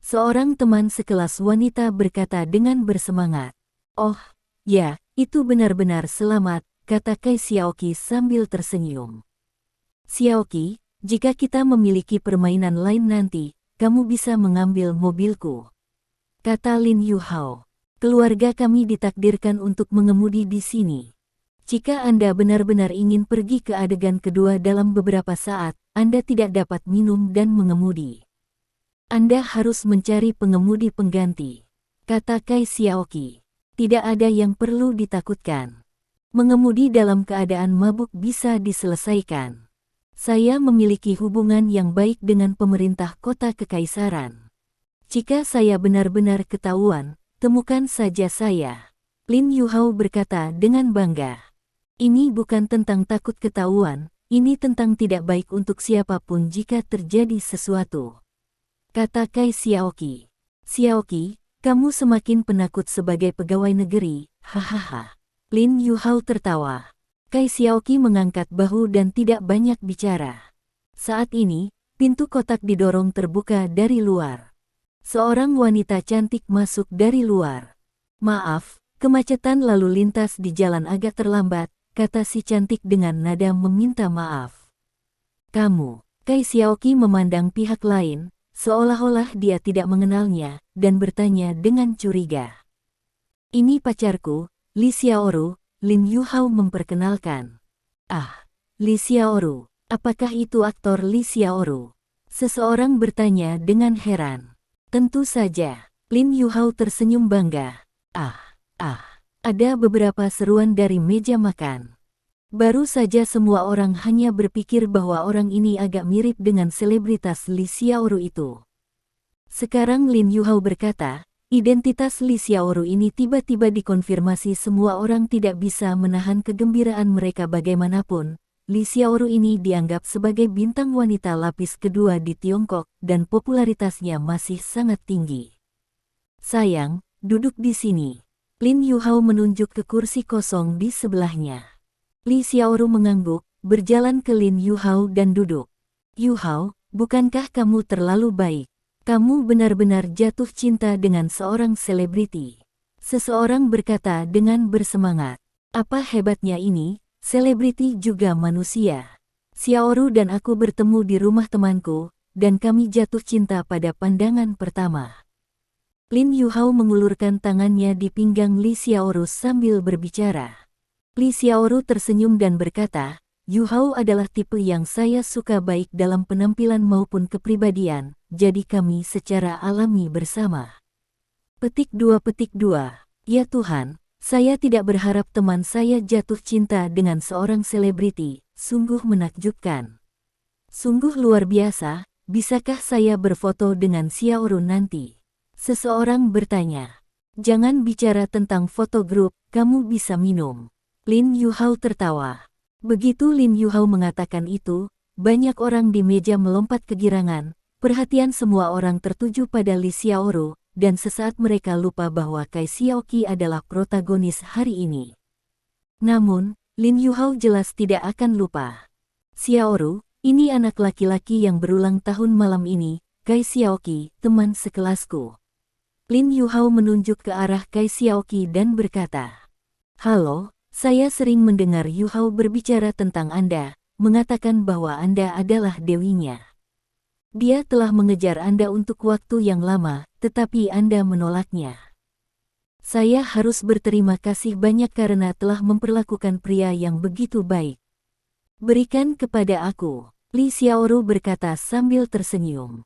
Seorang teman sekelas wanita berkata dengan bersemangat. Oh, ya, itu benar-benar selamat, kata Kai Xiaoqi sambil tersenyum. Xiaoqi, jika kita memiliki permainan lain nanti, kamu bisa mengambil mobilku. Kata Lin Yuhao. Keluarga kami ditakdirkan untuk mengemudi di sini. Jika Anda benar-benar ingin pergi ke adegan kedua dalam beberapa saat, Anda tidak dapat minum dan mengemudi. Anda harus mencari pengemudi pengganti. Kata Kai Xiaoqi. Tidak ada yang perlu ditakutkan. Mengemudi dalam keadaan mabuk bisa diselesaikan. Saya memiliki hubungan yang baik dengan pemerintah kota kekaisaran. Jika saya benar-benar ketahuan, temukan saja saya. Lin Yuhao berkata dengan bangga. Ini bukan tentang takut ketahuan, ini tentang tidak baik untuk siapapun jika terjadi sesuatu. Kata Kai Xiaoqi. Xiaoqi, kamu semakin penakut sebagai pegawai negeri, hahaha. Lin Yuhao tertawa. Kai Xiaoqi mengangkat bahu dan tidak banyak bicara. Saat ini, pintu kotak didorong terbuka dari luar. Seorang wanita cantik masuk dari luar. Maaf, kemacetan lalu lintas di jalan agak terlambat, kata si cantik dengan nada meminta maaf. Kamu, Kai Xiaoqi memandang pihak lain, seolah-olah dia tidak mengenalnya, dan bertanya dengan curiga. Ini pacarku, Li Xiaoru, Lin Yuhao memperkenalkan. Ah, Li Xiaoru, apakah itu aktor Li Xiaoru? Seseorang bertanya dengan heran. Tentu saja, Lin Yuhao tersenyum bangga. Ada beberapa seruan dari meja makan. Baru saja semua orang hanya berpikir bahwa orang ini agak mirip dengan selebritas Li Xiaoru itu. Sekarang Lin Yuhao berkata, identitas Li Xiaoru ini tiba-tiba dikonfirmasi. Semua orang tidak bisa menahan kegembiraan mereka bagaimanapun. Li Xiaoru ini dianggap sebagai bintang wanita lapis kedua di Tiongkok dan popularitasnya masih sangat tinggi. Sayang, duduk di sini. Lin Yuhao menunjuk ke kursi kosong di sebelahnya. Li Xiaoru mengangguk, berjalan ke Lin Yuhao dan duduk. Yuhao, bukankah kamu terlalu baik? Kamu benar-benar jatuh cinta dengan seorang selebriti. Seseorang berkata dengan bersemangat. Apa hebatnya ini, selebriti juga manusia. Xiaoru dan aku bertemu di rumah temanku, dan kami jatuh cinta pada pandangan pertama. Lin Yuhao mengulurkan tangannya di pinggang Li Xiaoru sambil berbicara. Li Xiaoru tersenyum dan berkata, Yuhao adalah tipe yang saya suka baik dalam penampilan maupun kepribadian, jadi kami secara alami bersama. Petik 2. Ya Tuhan, saya tidak berharap teman saya jatuh cinta dengan seorang selebriti, sungguh menakjubkan. Sungguh luar biasa, bisakah saya berfoto dengan Xiaoru nanti? Seseorang bertanya. Jangan bicara tentang foto grup, kamu bisa minum. Lin Yuhao tertawa. Begitu Lin Yuhao mengatakan itu, banyak orang di meja melompat kegirangan, perhatian semua orang tertuju pada Li Xiaoru, dan sesaat mereka lupa bahwa Kai Xiaoqi adalah protagonis hari ini. Namun, Lin Yuhao jelas tidak akan lupa. Xiaoru, ini anak laki-laki yang berulang tahun malam ini, Kai Xiaoqi, teman sekelasku. Lin Yuhao menunjuk ke arah Kai Xiaoqi dan berkata, Halo, saya sering mendengar Yuhao berbicara tentang Anda, mengatakan bahwa Anda adalah dewinya. Dia telah mengejar Anda untuk waktu yang lama, tetapi Anda menolaknya. Saya harus berterima kasih banyak karena telah memperlakukan pria yang begitu baik. Berikan kepada aku, Li Xiaoru berkata sambil tersenyum.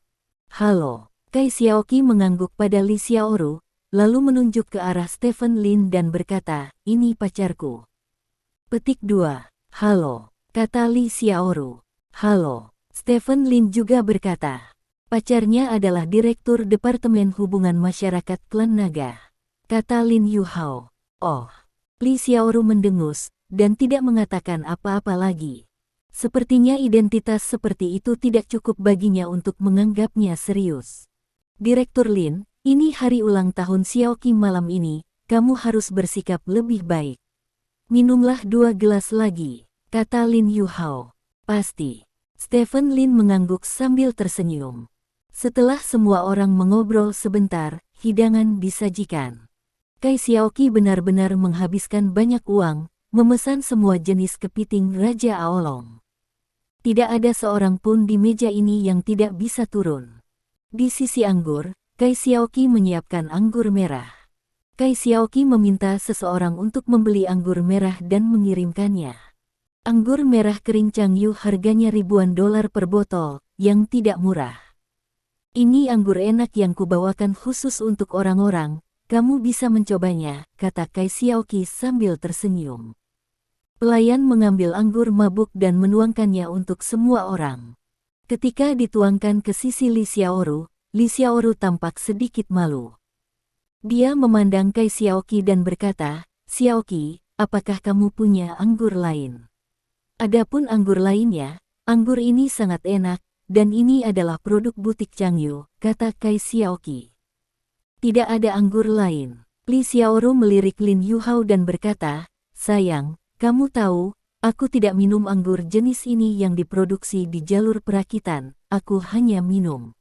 Halo, Kai Xiaoqi mengangguk pada Li Xiaoru, lalu menunjuk ke arah Stephen Lin dan berkata, ini pacarku. Petik 2. Halo, kata Li Xiaoru. Halo, Stephen Lin juga berkata. Pacarnya adalah Direktur Departemen Hubungan Masyarakat Klan Naga. Kata Lin Yuhao. Oh, Li Xiaoru mendengus, dan tidak mengatakan apa-apa lagi. Sepertinya identitas seperti itu tidak cukup baginya untuk menganggapnya serius. Direktur Lin, ini hari ulang tahun Xiaoqi malam ini, kamu harus bersikap lebih baik. Minumlah 2 gelas lagi, kata Lin Yuhao. Pasti. Stephen Lin mengangguk sambil tersenyum. Setelah semua orang mengobrol sebentar, hidangan disajikan. Kai Xiaoqi benar-benar menghabiskan banyak uang, memesan semua jenis kepiting Raja Aolong. Tidak ada seorang pun di meja ini yang tidak bisa turun. Di sisi anggur, Kai Xiaoqi menyiapkan anggur merah. Kai Xiaoqi meminta seseorang untuk membeli anggur merah dan mengirimkannya. Anggur merah kering Changyu harganya ribuan dolar per botol, yang tidak murah. Ini anggur enak yang kubawakan khusus untuk orang-orang, kamu bisa mencobanya, kata Kai Xiaoqi sambil tersenyum. Pelayan mengambil anggur mabuk dan menuangkannya untuk semua orang. Ketika dituangkan ke sisi Li Xiaoru tampak sedikit malu. Dia memandang Kai Xiaoqi dan berkata, Xiaoqi, apakah kamu punya anggur lain? Adapun anggur lainnya, anggur ini sangat enak, dan ini adalah produk butik Changyu, kata Kai Xiaoqi. Tidak ada anggur lain. Li Xiaoru melirik Lin Yuhao dan berkata, sayang, kamu tahu, aku tidak minum anggur jenis ini yang diproduksi di jalur perakitan, aku hanya minum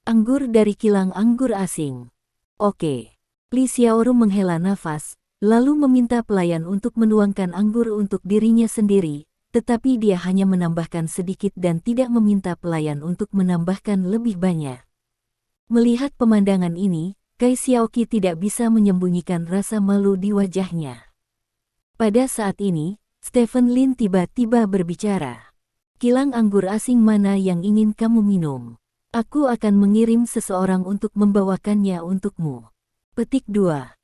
anggur dari kilang anggur asing. Oke. Li Xiaoru menghela nafas, lalu meminta pelayan untuk menuangkan anggur untuk dirinya sendiri, tetapi dia hanya menambahkan sedikit dan tidak meminta pelayan untuk menambahkan lebih banyak. Melihat pemandangan ini, Kai Xiaoqi tidak bisa menyembunyikan rasa malu di wajahnya. Pada saat ini, Stephen Lin tiba-tiba berbicara. Kilang anggur asing mana yang ingin kamu minum? Aku akan mengirim seseorang untuk membawakannya untukmu. Petik 2.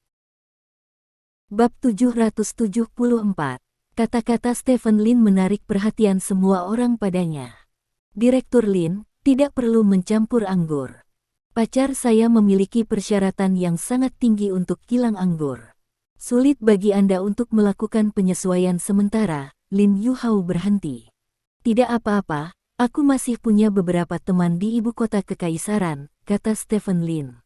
Bab 774. Kata-kata Stephen Lin menarik perhatian semua orang padanya. Direktur Lin, tidak perlu mencampur anggur. Pacar saya memiliki persyaratan yang sangat tinggi untuk kilang anggur. Sulit bagi Anda untuk melakukan penyesuaian sementara. Lin Yuhao berhenti. Tidak apa-apa, aku masih punya beberapa teman di ibu kota kekaisaran, kata Stephen Lin.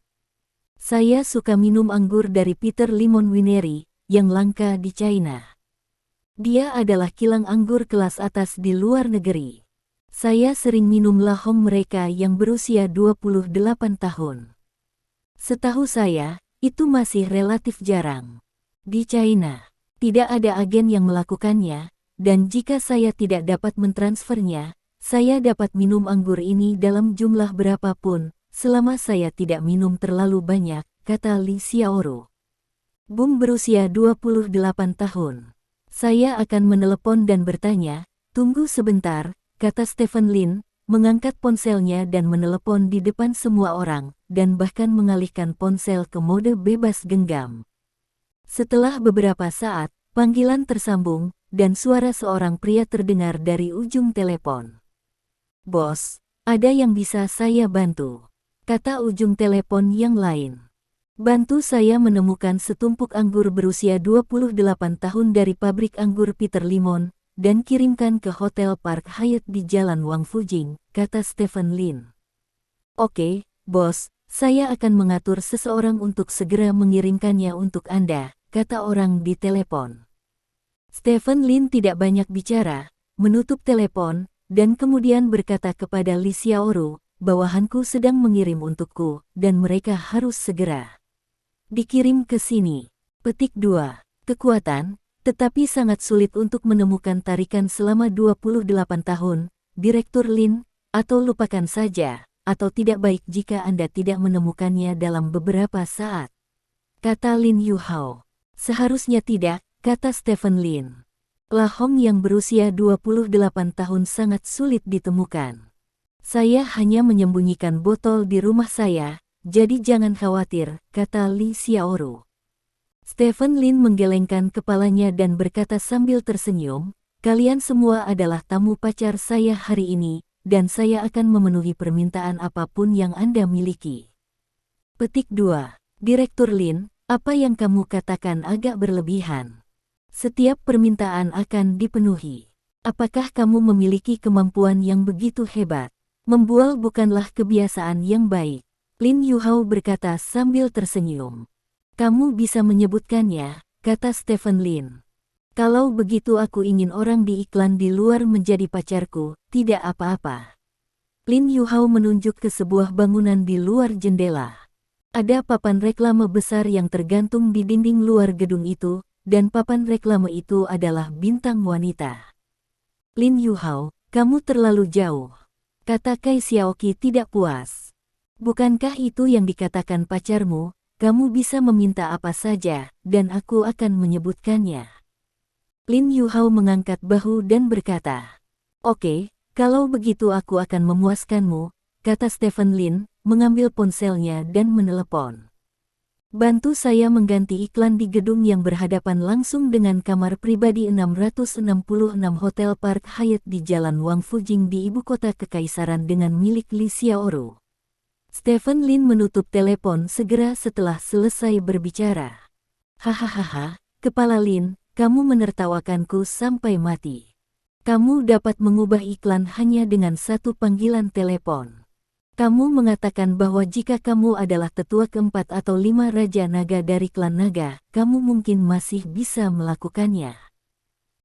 Saya suka minum anggur dari Peter Limon Winery, yang langka di China. Dia adalah kilang anggur kelas atas di luar negeri. Saya sering minum lahong mereka yang berusia 28 tahun. Setahu saya, itu masih relatif jarang. Di China, tidak ada agen yang melakukannya, dan jika saya tidak dapat mentransfernya, saya dapat minum anggur ini dalam jumlah berapapun, selama saya tidak minum terlalu banyak, kata Li Xiaoru. Bung berusia 28 tahun. Saya akan menelepon dan bertanya, tunggu sebentar, kata Stephen Lin, mengangkat ponselnya dan menelepon di depan semua orang, dan bahkan mengalihkan ponsel ke mode bebas genggam. Setelah beberapa saat, panggilan tersambung, dan suara seorang pria terdengar dari ujung telepon. Bos, ada yang bisa saya bantu? Kata ujung telepon yang lain. Bantu saya menemukan setumpuk anggur berusia 28 tahun dari pabrik anggur Peter Limon, dan kirimkan ke Hotel Park Hyatt di Jalan Wang Fujing, kata Stephen Lin. Oke, bos, saya akan mengatur seseorang untuk segera mengirimkannya untuk Anda, kata orang di telepon. Stephen Lin tidak banyak bicara, menutup telepon, dan kemudian berkata kepada Li Xiaoru, bawahanku sedang mengirim untukku, dan mereka harus segera dikirim ke sini. Petik 2. Kekuatan, tetapi sangat sulit untuk menemukan tarikan selama 28 tahun, Direktur Lin, atau lupakan saja, atau tidak baik jika Anda tidak menemukannya dalam beberapa saat. Kata Lin Yuhao. Seharusnya tidak, kata Stephen Lin. Lahong yang berusia 28 tahun sangat sulit ditemukan. Saya hanya menyembunyikan botol di rumah saya, jadi jangan khawatir, kata Li Xiaoru. Stephen Lin menggelengkan kepalanya dan berkata sambil tersenyum, kalian semua adalah tamu pacar saya hari ini, dan saya akan memenuhi permintaan apapun yang Anda miliki. Petik 2. Direktur Lin, apa yang kamu katakan agak berlebihan. Setiap permintaan akan dipenuhi. Apakah kamu memiliki kemampuan yang begitu hebat? Membual bukanlah kebiasaan yang baik. Lin Yuhao berkata sambil tersenyum. Kamu bisa menyebutkannya, kata Stephen Lin. Kalau begitu aku ingin orang di iklan di luar menjadi pacarku, tidak apa-apa. Lin Yuhao menunjuk ke sebuah bangunan di luar jendela. Ada papan reklame besar yang tergantung di dinding luar gedung itu, dan papan reklame itu adalah bintang wanita. Lin Yuhao, kamu terlalu jauh. Kata Kai Xiaoqi tidak puas. Bukankah itu yang dikatakan pacarmu, kamu bisa meminta apa saja, dan aku akan menyebutkannya. Lin Yuhao mengangkat bahu dan berkata, oke, kalau begitu aku akan memuaskanmu, kata Stephen Lin, mengambil ponselnya dan menelepon. Bantu saya mengganti iklan di gedung yang berhadapan langsung dengan kamar pribadi 666 Hotel Park Hyatt di Jalan Wang Fujing di ibu kota kekaisaran dengan milik Li Xiaoru. Stephen Lin menutup telepon segera setelah selesai berbicara. Hahaha, Kepala Lin, kamu menertawakanku sampai mati. Kamu dapat mengubah iklan hanya dengan satu panggilan telepon. Kamu mengatakan bahwa jika kamu adalah tetua keempat atau 5 Raja Naga dari klan naga, kamu mungkin masih bisa melakukannya.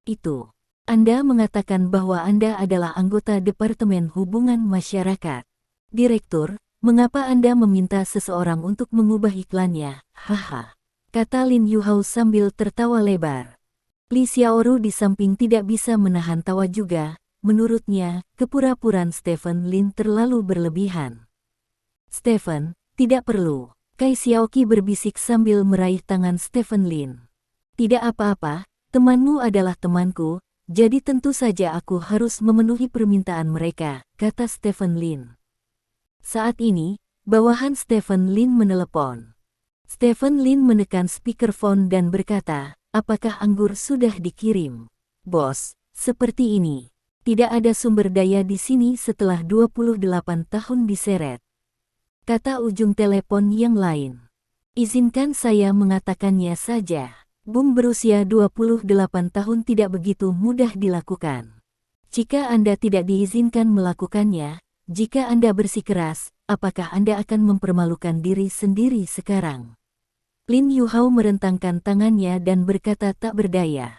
Itu. Anda mengatakan bahwa Anda adalah anggota Departemen Hubungan Masyarakat. Direktur, mengapa Anda meminta seseorang untuk mengubah iklannya? Haha. Kata Lin Yuhao sambil tertawa lebar. Li Xiaoru di samping tidak bisa menahan tawa juga. Menurutnya, kepura-puraan Stephen Lin terlalu berlebihan. Stephen, tidak perlu. Kai Xiaoqi berbisik sambil meraih tangan Stephen Lin. Tidak apa-apa, temanmu adalah temanku, jadi tentu saja aku harus memenuhi permintaan mereka, kata Stephen Lin. Saat ini, bawahan Stephen Lin menelepon. Stephen Lin menekan speakerphone dan berkata, apakah anggur sudah dikirim? Bos, seperti ini. Tidak ada sumber daya di sini setelah 28 tahun diseret. Kata ujung telepon yang lain. Izinkan saya mengatakannya saja. Bung berusia 28 tahun tidak begitu mudah dilakukan. Jika Anda tidak diizinkan melakukannya, jika Anda bersikeras, apakah Anda akan mempermalukan diri sendiri sekarang? Lin Yuhao merentangkan tangannya dan berkata tak berdaya.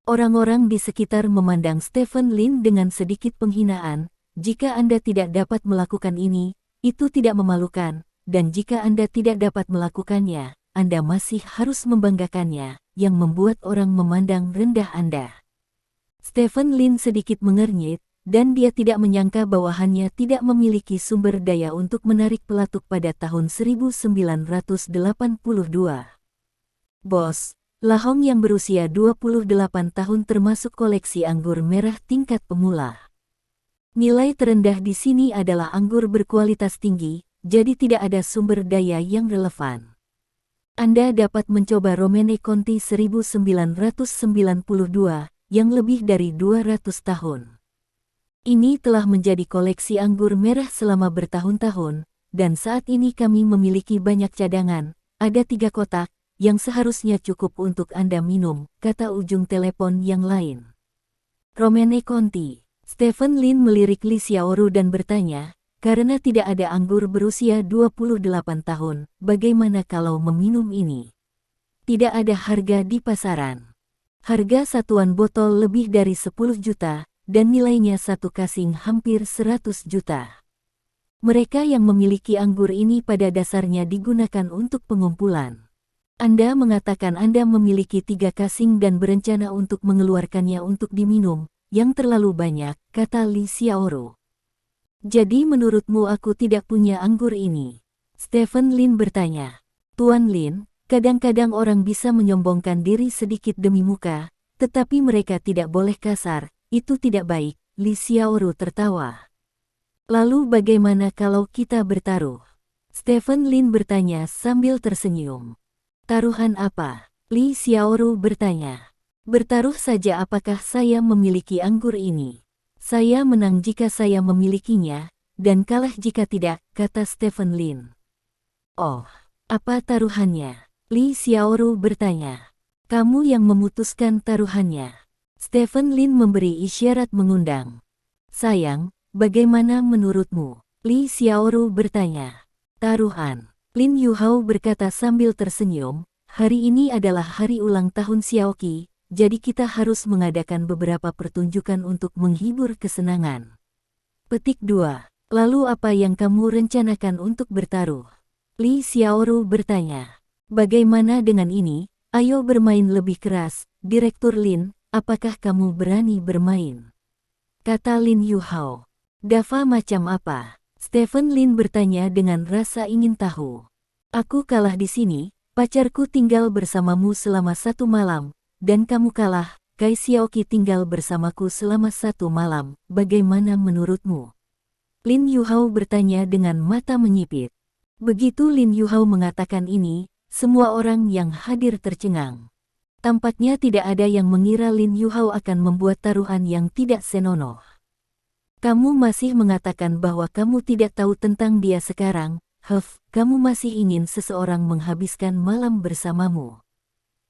Orang-orang di sekitar memandang Stephen Lin dengan sedikit penghinaan. Jika Anda tidak dapat melakukan ini, itu tidak memalukan, dan jika Anda tidak dapat melakukannya, Anda masih harus membanggakannya, yang membuat orang memandang rendah Anda. Stephen Lin sedikit mengernyit, dan dia tidak menyangka bawahannya tidak memiliki sumber daya untuk menarik pelatuk pada tahun 1982. Bos, Lahong yang berusia 28 tahun termasuk koleksi anggur merah tingkat pemula. Nilai terendah di sini adalah anggur berkualitas tinggi, jadi tidak ada sumber daya yang relevan. Anda dapat mencoba Romane Conti 1992, yang lebih dari 200 tahun. Ini telah menjadi koleksi anggur merah selama bertahun-tahun, dan saat ini kami memiliki banyak cadangan, ada 3 kotak, yang seharusnya cukup untuk Anda minum, kata ujung telepon yang lain. Romane Conti. Stephen Lin melirik Li Xiaoru dan bertanya, karena tidak ada anggur berusia 28 tahun, bagaimana kalau meminum ini? Tidak ada harga di pasaran. Harga satuan botol lebih dari 10 juta, dan nilainya satu kasing hampir 100 juta. Mereka yang memiliki anggur ini pada dasarnya digunakan untuk pengumpulan. Anda mengatakan Anda memiliki 3 kasing dan berencana untuk mengeluarkannya untuk diminum, yang terlalu banyak, kata Li Xiaoru. Jadi menurutmu aku tidak punya anggur ini? Stephen Lin bertanya. Tuan Lin, kadang-kadang orang bisa menyombongkan diri sedikit demi muka, tetapi mereka tidak boleh kasar, itu tidak baik, Li Xiaoru tertawa. Lalu bagaimana kalau kita bertaruh? Stephen Lin bertanya sambil tersenyum. Taruhan apa? Li Xiaoru bertanya. Bertaruh saja apakah saya memiliki anggur ini. Saya menang jika saya memilikinya, dan kalah jika tidak, kata Stephen Lin. Oh, apa taruhannya? Li Xiaoru bertanya. Kamu yang memutuskan taruhannya. Stephen Lin memberi isyarat mengundang. Sayang, bagaimana menurutmu? Li Xiaoru bertanya. Taruhan. Lin Yuhao berkata sambil tersenyum, hari ini adalah hari ulang tahun Xiaoqi, jadi kita harus mengadakan beberapa pertunjukan untuk menghibur kesenangan. Petik 2. Lalu apa yang kamu rencanakan untuk bertaruh? Li Xiaoru bertanya. Bagaimana dengan ini? Ayo bermain lebih keras, Direktur Lin, apakah kamu berani bermain? Kata Lin Yuhao. Dava macam apa? Stephen Lin bertanya dengan rasa ingin tahu. Aku kalah di sini, pacarku tinggal bersamamu selama 1 malam, dan kamu kalah, Kai Xiaoqi tinggal bersamaku selama 1 malam, bagaimana menurutmu? Lin Yuhao bertanya dengan mata menyipit. Begitu Lin Yuhao mengatakan ini, semua orang yang hadir tercengang. Tampaknya tidak ada yang mengira Lin Yuhao akan membuat taruhan yang tidak senonoh. Kamu masih mengatakan bahwa kamu tidak tahu tentang dia sekarang, kamu masih ingin seseorang menghabiskan malam bersamamu.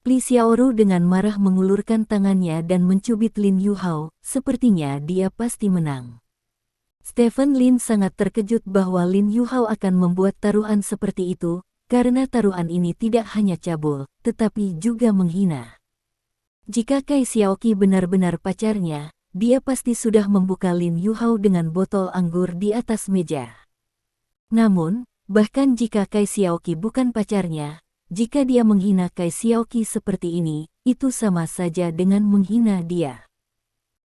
Li Xiaoru dengan marah mengulurkan tangannya dan mencubit Lin Yuhao, sepertinya dia pasti menang. Stephen Lin sangat terkejut bahwa Lin Yuhao akan membuat taruhan seperti itu, karena taruhan ini tidak hanya cabul, tetapi juga menghina. Jika Kai Xiaoqi benar-benar pacarnya, dia pasti sudah membuka Lin Yuhao dengan botol anggur di atas meja. Namun, bahkan jika Kai Xiaoqi bukan pacarnya, jika dia menghina Kai Xiaoqi seperti ini, itu sama saja dengan menghina dia.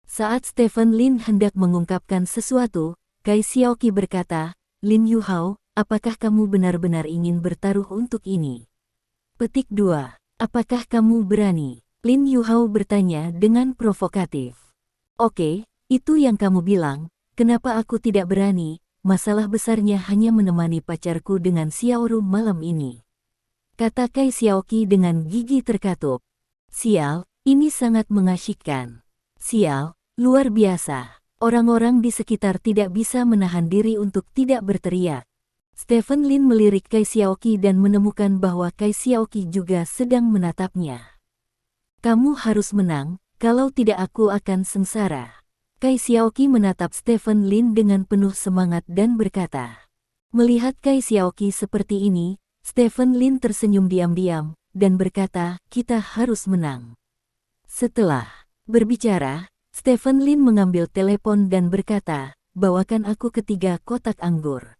Saat Stephen Lin hendak mengungkapkan sesuatu, Kai Xiaoqi berkata, "Lin Yuhao, apakah kamu benar-benar ingin bertaruh untuk ini?" Petik 2. Apakah kamu berani? Lin Yuhao bertanya dengan provokatif. Oke, itu yang kamu bilang, kenapa aku tidak berani? Masalah besarnya hanya menemani pacarku dengan Xiaoru malam ini, kata Kai Xiaoqi dengan gigi terkatup. Sial, ini sangat mengasyikkan. Sial, luar biasa. Orang-orang di sekitar tidak bisa menahan diri untuk tidak berteriak. Stephen Lin melirik Kai Xiaoqi dan menemukan bahwa Kai Xiaoqi juga sedang menatapnya. Kamu harus menang, kalau tidak aku akan sengsara. Kai Xiaoqi menatap Stephen Lin dengan penuh semangat dan berkata. Melihat Kai Xiaoqi seperti ini, Stephen Lin tersenyum diam-diam dan berkata, kita harus menang. Setelah berbicara, Stephen Lin mengambil telepon dan berkata, bawakan aku ketiga kotak anggur.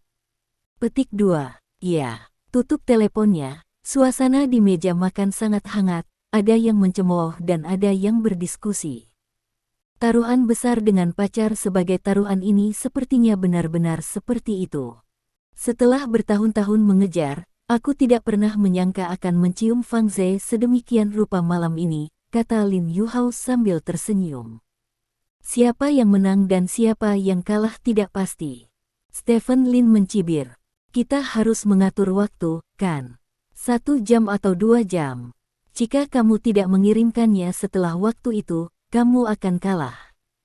Petik 2. Ya, tutup teleponnya. Suasana di meja makan sangat hangat, ada yang mencemooh dan ada yang berdiskusi. Taruhan besar dengan pacar sebagai taruhan ini sepertinya benar-benar seperti itu. Setelah bertahun-tahun mengejar, aku tidak pernah menyangka akan mencium Fang Ze sedemikian rupa malam ini, kata Lin Yuhao sambil tersenyum. Siapa yang menang dan siapa yang kalah tidak pasti. Stephen Lin mencibir. Kita harus mengatur waktu, kan? 1 jam atau 2 jam. Jika kamu tidak mengirimkannya setelah waktu itu, kamu akan kalah,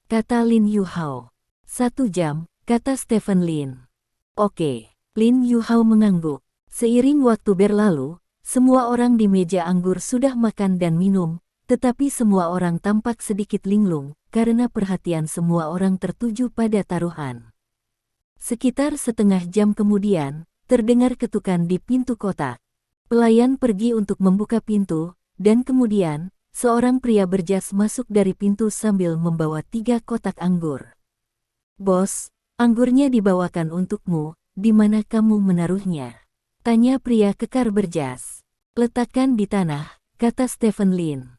kata Lin Yuhao. 1 jam, kata Stephen Lin. Oke, Lin Yuhao mengangguk. Seiring waktu berlalu, semua orang di meja anggur sudah makan dan minum, tetapi semua orang tampak sedikit linglung, karena perhatian semua orang tertuju pada taruhan. Sekitar setengah jam kemudian, terdengar ketukan di pintu kotak. Pelayan pergi untuk membuka pintu, dan kemudian, seorang pria berjas masuk dari pintu sambil membawa 3 kotak anggur. Bos, anggurnya dibawakan untukmu, di mana kamu menaruhnya? Tanya pria kekar berjas. Letakkan di tanah, kata Stephen Lin.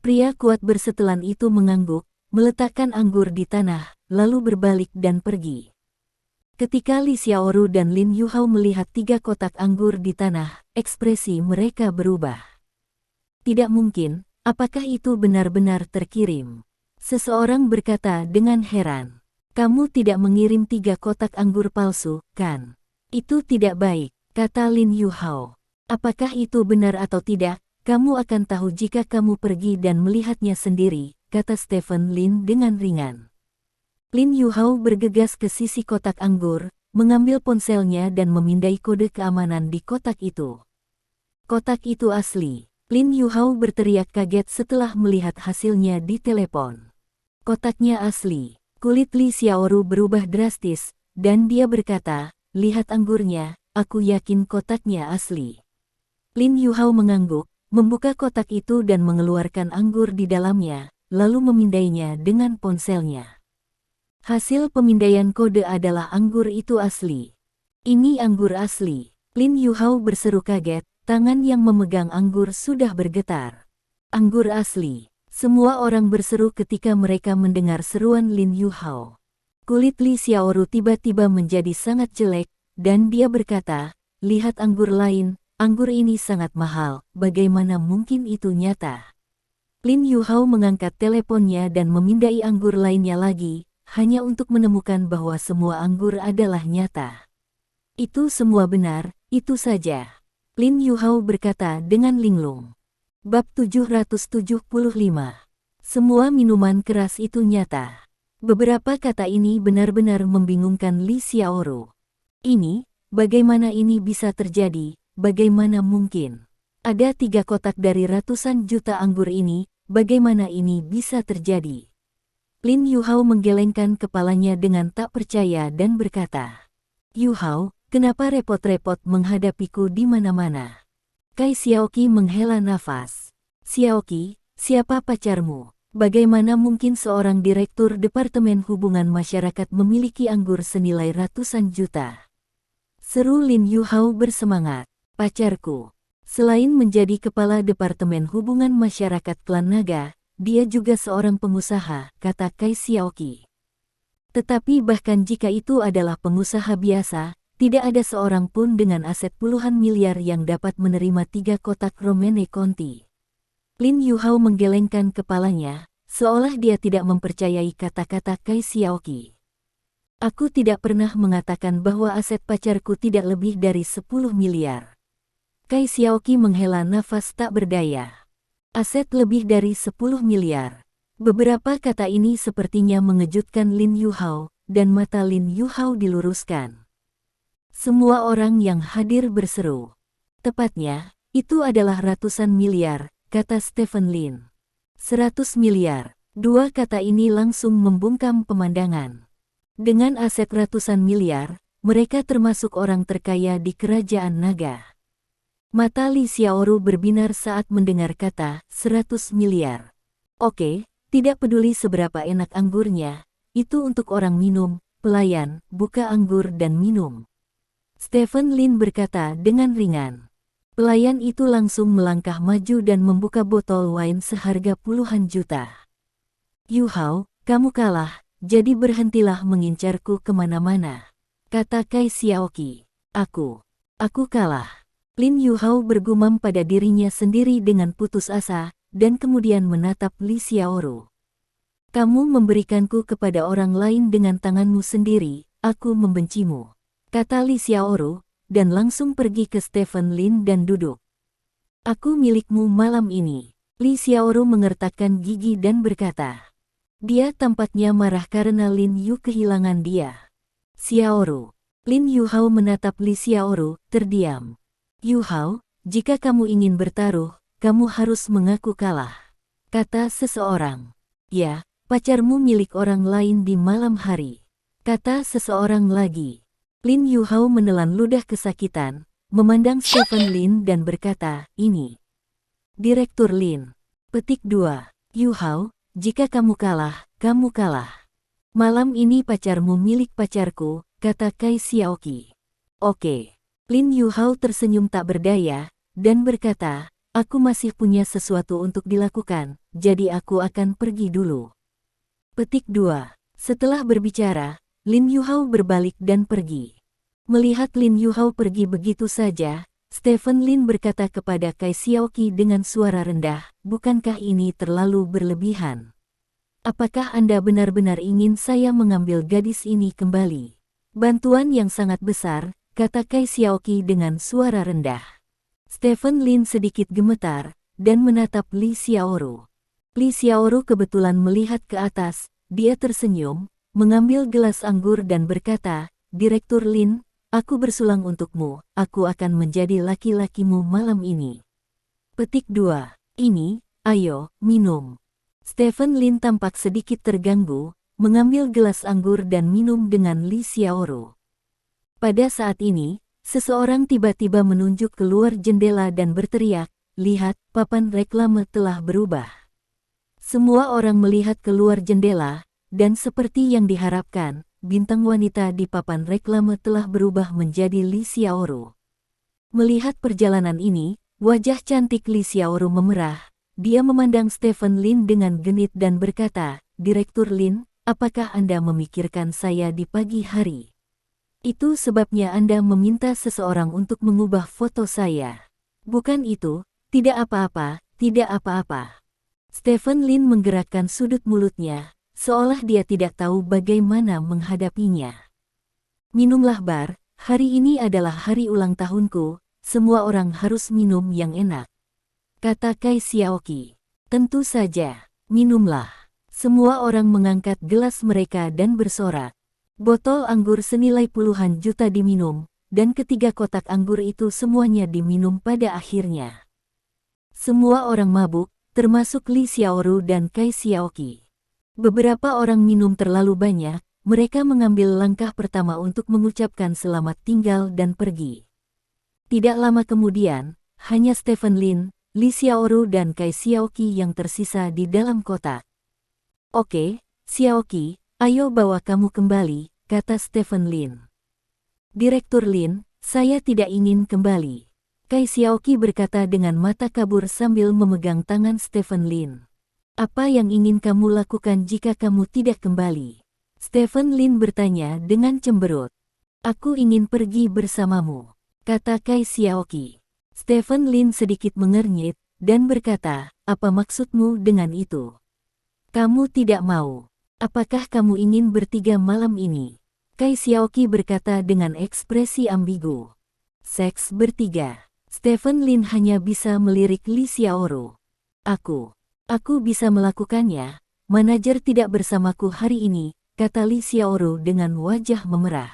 Pria kuat bersetelan itu mengangguk, meletakkan anggur di tanah, lalu berbalik dan pergi. Ketika Li Xiaoru dan Lin Yuhao melihat 3 kotak anggur di tanah, ekspresi mereka berubah. Tidak mungkin, apakah itu benar-benar terkirim? Seseorang berkata dengan heran. Kamu tidak mengirim 3 kotak anggur palsu, kan? Itu tidak baik, kata Lin Yuhao. Apakah itu benar atau tidak, kamu akan tahu jika kamu pergi dan melihatnya sendiri, kata Stephen Lin dengan ringan. Lin Yuhao bergegas ke sisi kotak anggur, mengambil ponselnya dan memindai kode keamanan di kotak itu. Kotak itu asli. Lin Yuhao berteriak kaget setelah melihat hasilnya di telepon. Kotaknya asli. Kulit Li Xiaoru berubah drastis, dan dia berkata, lihat anggurnya, aku yakin kotaknya asli. Lin Yuhao mengangguk, membuka kotak itu dan mengeluarkan anggur di dalamnya, lalu memindainya dengan ponselnya. Hasil pemindaian kode adalah anggur itu asli. Ini anggur asli. Lin Yuhao berseru kaget, tangan yang memegang anggur sudah bergetar. Anggur asli. Semua orang berseru ketika mereka mendengar seruan Lin Yuhao. Kulit Li Xiaoru tiba-tiba menjadi sangat jelek, dan dia berkata, lihat anggur lain, anggur ini sangat mahal, bagaimana mungkin itu nyata? Lin Yuhao mengangkat teleponnya dan memindai anggur lainnya lagi, hanya untuk menemukan bahwa semua anggur adalah nyata. Itu semua benar, itu saja. Lin Yuhao berkata dengan linglung. Bab 775. Semua minuman keras itu nyata. Beberapa kata ini benar-benar membingungkan Li Xiaoru. Ini, bagaimana ini bisa terjadi, bagaimana mungkin? Ada 3 kotak dari ratusan juta anggur ini, bagaimana ini bisa terjadi? Lin Yuhao menggelengkan kepalanya dengan tak percaya dan berkata, Yuhao, kenapa repot-repot menghadapiku di mana-mana? Kai Xiaoqi menghela nafas. Xiaoqi, siapa pacarmu? Bagaimana mungkin seorang direktur Departemen Hubungan Masyarakat memiliki anggur senilai ratusan juta? Seru Lin Yuhao bersemangat. Pacarku. Selain menjadi kepala Departemen Hubungan Masyarakat Klan Naga, dia juga seorang pengusaha, kata Kai Xiaoqi. Tetapi bahkan jika itu adalah pengusaha biasa, tidak ada seorang pun dengan aset puluhan miliar yang dapat menerima 3 kotak Romane Conti. Lin Yuhao menggelengkan kepalanya, seolah dia tidak mempercayai kata-kata Kai Xiaoqi. Aku tidak pernah mengatakan bahwa aset pacarku tidak lebih dari 10 miliar. Kai Xiaoqi menghela nafas tak berdaya. Aset lebih dari 10 miliar. Beberapa kata ini sepertinya mengejutkan Lin Yuhao, dan mata Lin Yuhao diluruskan. Semua orang yang hadir berseru. Tepatnya, itu adalah ratusan miliar, kata Stephen Lin. 100 miliar. Dua kata ini langsung membungkam pemandangan. Dengan aset ratusan miliar, mereka termasuk orang terkaya di kerajaan naga. Mata Li Xiaoru berbinar saat mendengar kata 100 miliar. Oke, tidak peduli seberapa enak anggurnya, itu untuk orang minum, pelayan, buka anggur dan minum. Stephen Lin berkata dengan ringan. Pelayan itu langsung melangkah maju dan membuka botol wine seharga puluhan juta. Yuhao, kamu kalah, jadi berhentilah mengincarku kemana-mana, kata Kai Xiaoqi. Aku kalah. Lin Yuhao bergumam pada dirinya sendiri dengan putus asa, dan kemudian menatap Li Xiaoru. Kamu memberikanku kepada orang lain dengan tanganmu sendiri, aku membencimu, kata Li Xiaoru, dan langsung pergi ke Stephen Lin dan duduk. Aku milikmu malam ini. Li Xiaoru mengertakkan gigi dan berkata. Dia tampaknya marah karena Lin Yu kehilangan dia. Xiaoru. Lin Yuhao menatap Li Xiaoru, terdiam. Yuhao, jika kamu ingin bertaruh, kamu harus mengaku kalah, kata seseorang. Ya, pacarmu milik orang lain di malam hari, kata seseorang lagi. Lin Yuhao menelan ludah kesakitan, memandang Stephen Lin dan berkata, ini. Direktur Lin. Petik 2. Yuhao, jika kamu kalah, kamu kalah. Malam ini pacarmu milik pacarku, kata Kai Xiaoqi. Oke. Lin Yuhao tersenyum tak berdaya, dan berkata, aku masih punya sesuatu untuk dilakukan, jadi aku akan pergi dulu. Petik 2. Setelah berbicara, Lin Yuhao berbalik dan pergi. Melihat Lin Yuhao pergi begitu saja, Stephen Lin berkata kepada Kai Xiaoqi dengan suara rendah, bukankah ini terlalu berlebihan? Apakah Anda benar-benar ingin saya mengambil gadis ini kembali? Bantuan yang sangat besar, kata Kai Xiaoqi dengan suara rendah. Stephen Lin sedikit gemetar, dan menatap Li Xiaoru. Li Xiaoru kebetulan melihat ke atas, dia tersenyum, mengambil gelas anggur dan berkata, Direktur Lin, aku bersulang untukmu, aku akan menjadi laki-lakimu malam ini. Petik 2. Ini, ayo, minum. Stephen Lin tampak sedikit terganggu, mengambil gelas anggur dan minum dengan Li Xiaoru. Pada saat ini, seseorang tiba-tiba menunjuk keluar jendela dan berteriak, lihat, papan reklame telah berubah. Semua orang melihat keluar jendela, dan seperti yang diharapkan, bintang wanita di papan reklame telah berubah menjadi Li Xiaoru. Melihat perjalanan ini, wajah cantik Li Xiaoru memerah. Dia memandang Stephen Lin dengan genit dan berkata, Direktur Lin, apakah Anda memikirkan saya di pagi hari? Itu sebabnya Anda meminta seseorang untuk mengubah foto saya. Bukan itu, tidak apa-apa, tidak apa-apa. Stephen Lin menggerakkan sudut mulutnya, seolah dia tidak tahu bagaimana menghadapinya. Minumlah bar, hari ini adalah hari ulang tahunku, semua orang harus minum yang enak, kata Kai Xiaoqi. Tentu saja, minumlah. Semua orang mengangkat gelas mereka dan bersorak. Botol anggur senilai puluhan juta diminum, dan ketiga kotak anggur itu semuanya diminum pada akhirnya. Semua orang mabuk, termasuk Li Xiaoru dan Kai Xiaoqi. Beberapa orang minum terlalu banyak, mereka mengambil langkah pertama untuk mengucapkan selamat tinggal dan pergi. Tidak lama kemudian, hanya Stephen Lin, Li Xiaoru dan Kai Xiaoqi yang tersisa di dalam kotak. Oke, Xiaoqi, ayo bawa kamu kembali, kata Stephen Lin. Direktur Lin, saya tidak ingin kembali. Kai Xiaoqi berkata dengan mata kabur sambil memegang tangan Stephen Lin. Apa yang ingin kamu lakukan jika kamu tidak kembali? Stephen Lin bertanya dengan cemberut. Aku ingin pergi bersamamu, kata Kai Xiaoqi. Stephen Lin sedikit mengernyit dan berkata, apa maksudmu dengan itu? Kamu tidak mau. Apakah kamu ingin bertiga malam ini? Kai Xiaoqi berkata dengan ekspresi ambigu. Seks bertiga. Stephen Lin hanya bisa melirik Li Xiaoru. Aku bisa melakukannya. Manajer tidak bersamaku hari ini, kata Li Xiaoru dengan wajah memerah.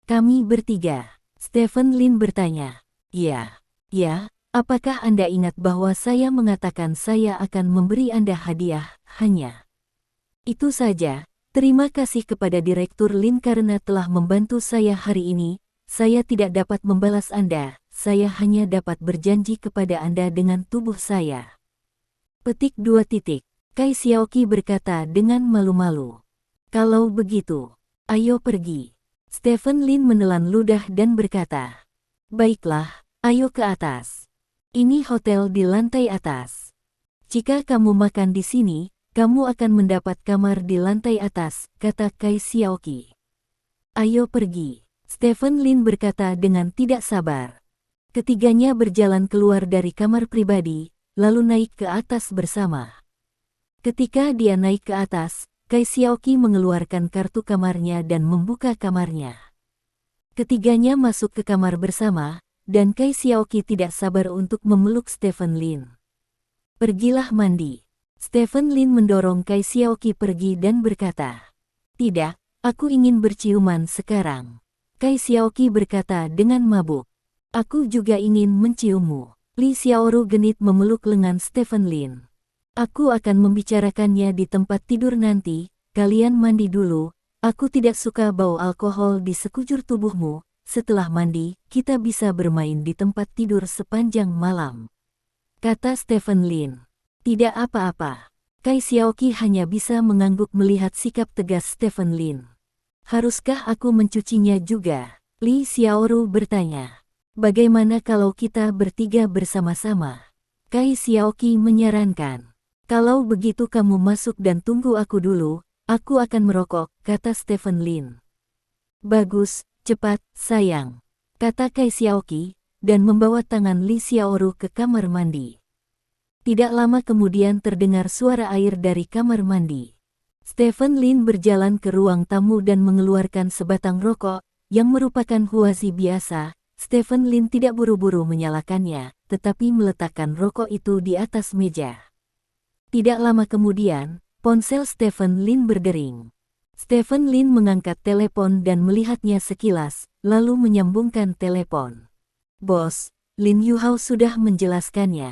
Kami bertiga. Stephen Lin bertanya. Ya, apakah Anda ingat bahwa saya mengatakan saya akan memberi Anda hadiah, hanya. Itu saja, terima kasih kepada Direktur Lin karena telah membantu saya hari ini, saya tidak dapat membalas Anda, saya hanya dapat berjanji kepada Anda dengan tubuh saya. Petik 2. Kai Xiaoqi berkata dengan malu-malu. Kalau begitu, ayo pergi. Stephen Lin menelan ludah dan berkata. Baiklah, ayo ke atas. Ini hotel di lantai atas. Jika kamu makan di sini, kamu akan mendapat kamar di lantai atas, kata Kai Xiaoqi. Ayo pergi. Stephen Lin berkata dengan tidak sabar. Ketiganya berjalan keluar dari kamar pribadi, lalu naik ke atas bersama. Ketika dia naik ke atas, Kai Xiaoqi mengeluarkan kartu kamarnya dan membuka kamarnya. Ketiganya masuk ke kamar bersama, dan Kai Xiaoqi tidak sabar untuk memeluk Stephen Lin. Pergilah mandi. Stephen Lin mendorong Kai Xiaoqi pergi dan berkata, tidak, aku ingin berciuman sekarang. Kai Xiaoqi berkata dengan mabuk, aku juga ingin menciummu. Li Xiaoru genit memeluk lengan Stephen Lin. Aku akan membicarakannya di tempat tidur nanti, kalian mandi dulu, aku tidak suka bau alkohol di sekujur tubuhmu, setelah mandi, kita bisa bermain di tempat tidur sepanjang malam. Kata Stephen Lin. Tidak apa-apa. Kai Xiaoqi hanya bisa mengangguk melihat sikap tegas Stephen Lin. Haruskah aku mencucinya juga? Li Xiaoru bertanya. Bagaimana kalau kita bertiga bersama-sama? Kai Xiaoqi menyarankan. Kalau begitu kamu masuk dan tunggu aku dulu, aku akan merokok, kata Stephen Lin. Bagus, cepat, sayang, kata Kai Xiaoqi, dan membawa tangan Li Xiaoru ke kamar mandi. Tidak lama kemudian terdengar suara air dari kamar mandi. Stephen Lin berjalan ke ruang tamu dan mengeluarkan sebatang rokok, yang merupakan huasi biasa. Stephen Lin tidak buru-buru menyalakannya, tetapi meletakkan rokok itu di atas meja. Tidak lama kemudian, ponsel Stephen Lin berdering. Stephen Lin mengangkat telepon dan melihatnya sekilas, lalu menyambungkan telepon. Bos, Lin Yuhao sudah menjelaskannya.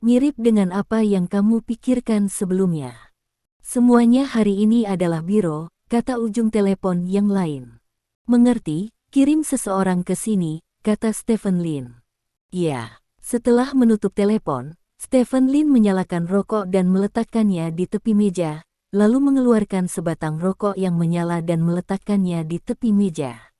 Mirip dengan apa yang kamu pikirkan sebelumnya. Semuanya hari ini adalah biro, kata ujung telepon yang lain. Mengerti, kirim seseorang ke sini, kata Stephen Lin. Ya, setelah menutup telepon, Stephen Lin menyalakan rokok dan meletakkannya di tepi meja, lalu mengeluarkan sebatang rokok yang menyala dan meletakkannya di tepi meja.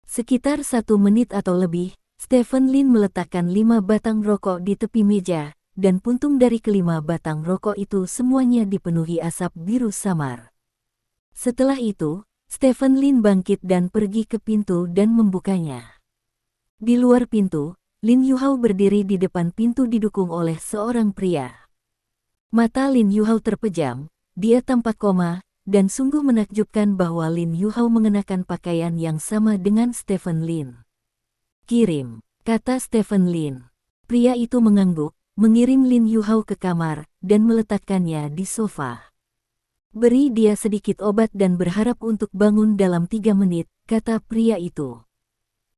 Sekitar 1 menit atau lebih, Stephen Lin meletakkan 5 batang rokok di tepi meja, dan puntung dari kelima batang rokok itu semuanya dipenuhi asap biru samar. Setelah itu, Stephen Lin bangkit dan pergi ke pintu dan membukanya. Di luar pintu, Lin Yuhao berdiri di depan pintu didukung oleh seorang pria. Mata Lin Yuhao terpejam, dia tampak koma, dan sungguh menakjubkan bahwa Lin Yuhao mengenakan pakaian yang sama dengan Stephen Lin. Kirim, kata Stephen Lin. Pria itu mengangguk, mengirim Lin Yuhao ke kamar, dan meletakkannya di sofa. Beri dia sedikit obat dan berharap untuk bangun dalam 3 menit, kata pria itu.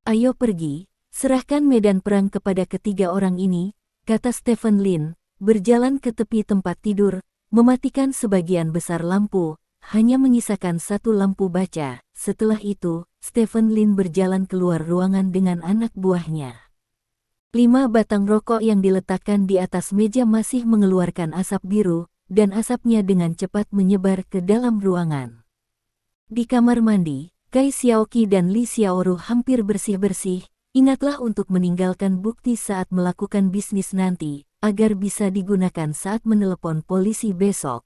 Ayo pergi. Serahkan medan perang kepada ketiga orang ini, kata Stephen Lin, berjalan ke tepi tempat tidur, mematikan sebagian besar lampu, hanya menyisakan satu lampu baca. Setelah itu, Stephen Lin berjalan keluar ruangan dengan anak buahnya. 5 batang rokok yang diletakkan di atas meja masih mengeluarkan asap biru, dan asapnya dengan cepat menyebar ke dalam ruangan. Di kamar mandi, Kai Xiaoqi dan Li Xiaoru hampir bersih-bersih. Ingatlah untuk meninggalkan bukti saat melakukan bisnis nanti, agar bisa digunakan saat menelepon polisi besok,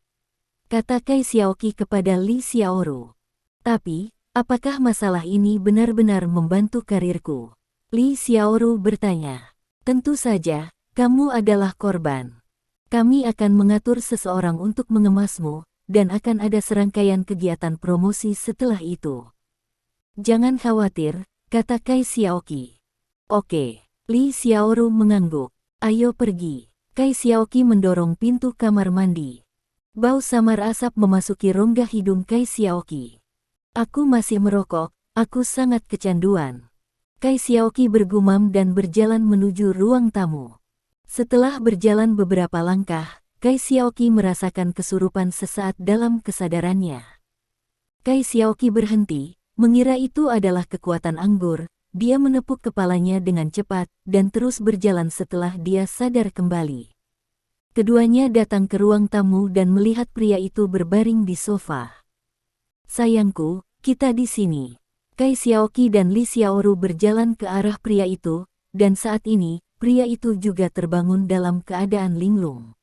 kata Kai Xiaoqi kepada Li Xiaoru. Tapi, apakah masalah ini benar-benar membantu karirku? Li Xiaoru bertanya. Tentu saja, kamu adalah korban. Kami akan mengatur seseorang untuk mengemasmu, dan akan ada serangkaian kegiatan promosi setelah itu. Jangan khawatir, kata Kai Xiaoqi. Oke, Li Xiaoru mengangguk. Ayo pergi. Kai Xiaoqi mendorong pintu kamar mandi. Bau samar asap memasuki rongga hidung Kai Xiaoqi. Aku masih merokok, aku sangat kecanduan. Kai Xiaoqi bergumam dan berjalan menuju ruang tamu. Setelah berjalan beberapa langkah, Kai Xiaoqi merasakan kesurupan sesaat dalam kesadarannya. Kai Xiaoqi berhenti, mengira itu adalah kekuatan anggur. Dia menepuk kepalanya dengan cepat, dan terus berjalan setelah dia sadar kembali. Keduanya datang ke ruang tamu dan melihat pria itu berbaring di sofa. Sayangku, kita di sini. Kai Xiaoqi dan Li Xiaoru berjalan ke arah pria itu, dan saat ini, pria itu juga terbangun dalam keadaan linglung.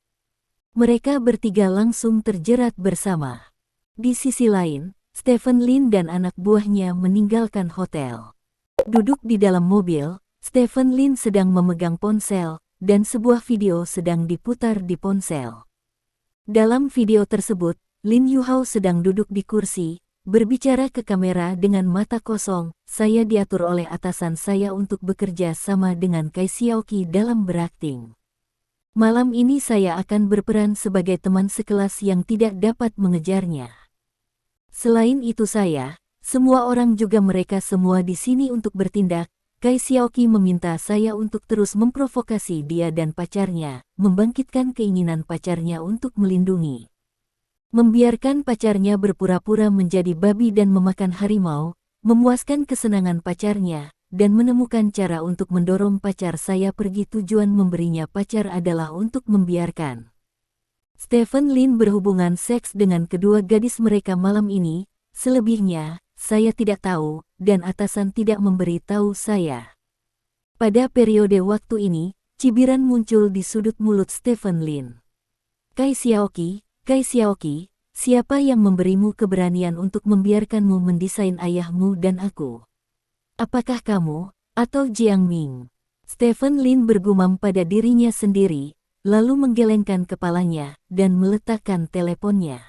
Mereka bertiga langsung terjerat bersama. Di sisi lain, Stephen Lin dan anak buahnya meninggalkan hotel. Duduk di dalam mobil, Stephen Lin sedang memegang ponsel, dan sebuah video sedang diputar di ponsel. Dalam video tersebut, Lin Yuhao sedang duduk di kursi, berbicara ke kamera dengan mata kosong. Saya diatur oleh atasan saya untuk bekerja sama dengan Kai Xiaoqi dalam berakting. Malam ini saya akan berperan sebagai teman sekelas yang tidak dapat mengejarnya. Selain itu semua orang juga mereka semua di sini untuk bertindak. Kai Xiaoqi meminta saya untuk terus memprovokasi dia dan pacarnya, membangkitkan keinginan pacarnya untuk melindungi. Membiarkan pacarnya berpura-pura menjadi babi dan memakan harimau, memuaskan kesenangan pacarnya, dan menemukan cara untuk mendorong pacar saya pergi. Tujuan memberinya pacar adalah untuk membiarkan Stephen Lin berhubungan seks dengan kedua gadis mereka malam ini. Selebihnya, saya tidak tahu, dan atasan tidak memberi tahu saya. Pada periode waktu ini, cibiran muncul di sudut mulut Stephen Lin. Kai Xiaoqi, siapa yang memberimu keberanian untuk membiarkanmu mendesain ayahmu dan aku? Apakah kamu, atau Jiang Ming? Stephen Lin bergumam pada dirinya sendiri, lalu menggelengkan kepalanya, dan meletakkan teleponnya.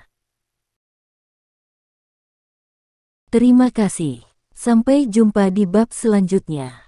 Terima kasih. Sampai jumpa di bab selanjutnya.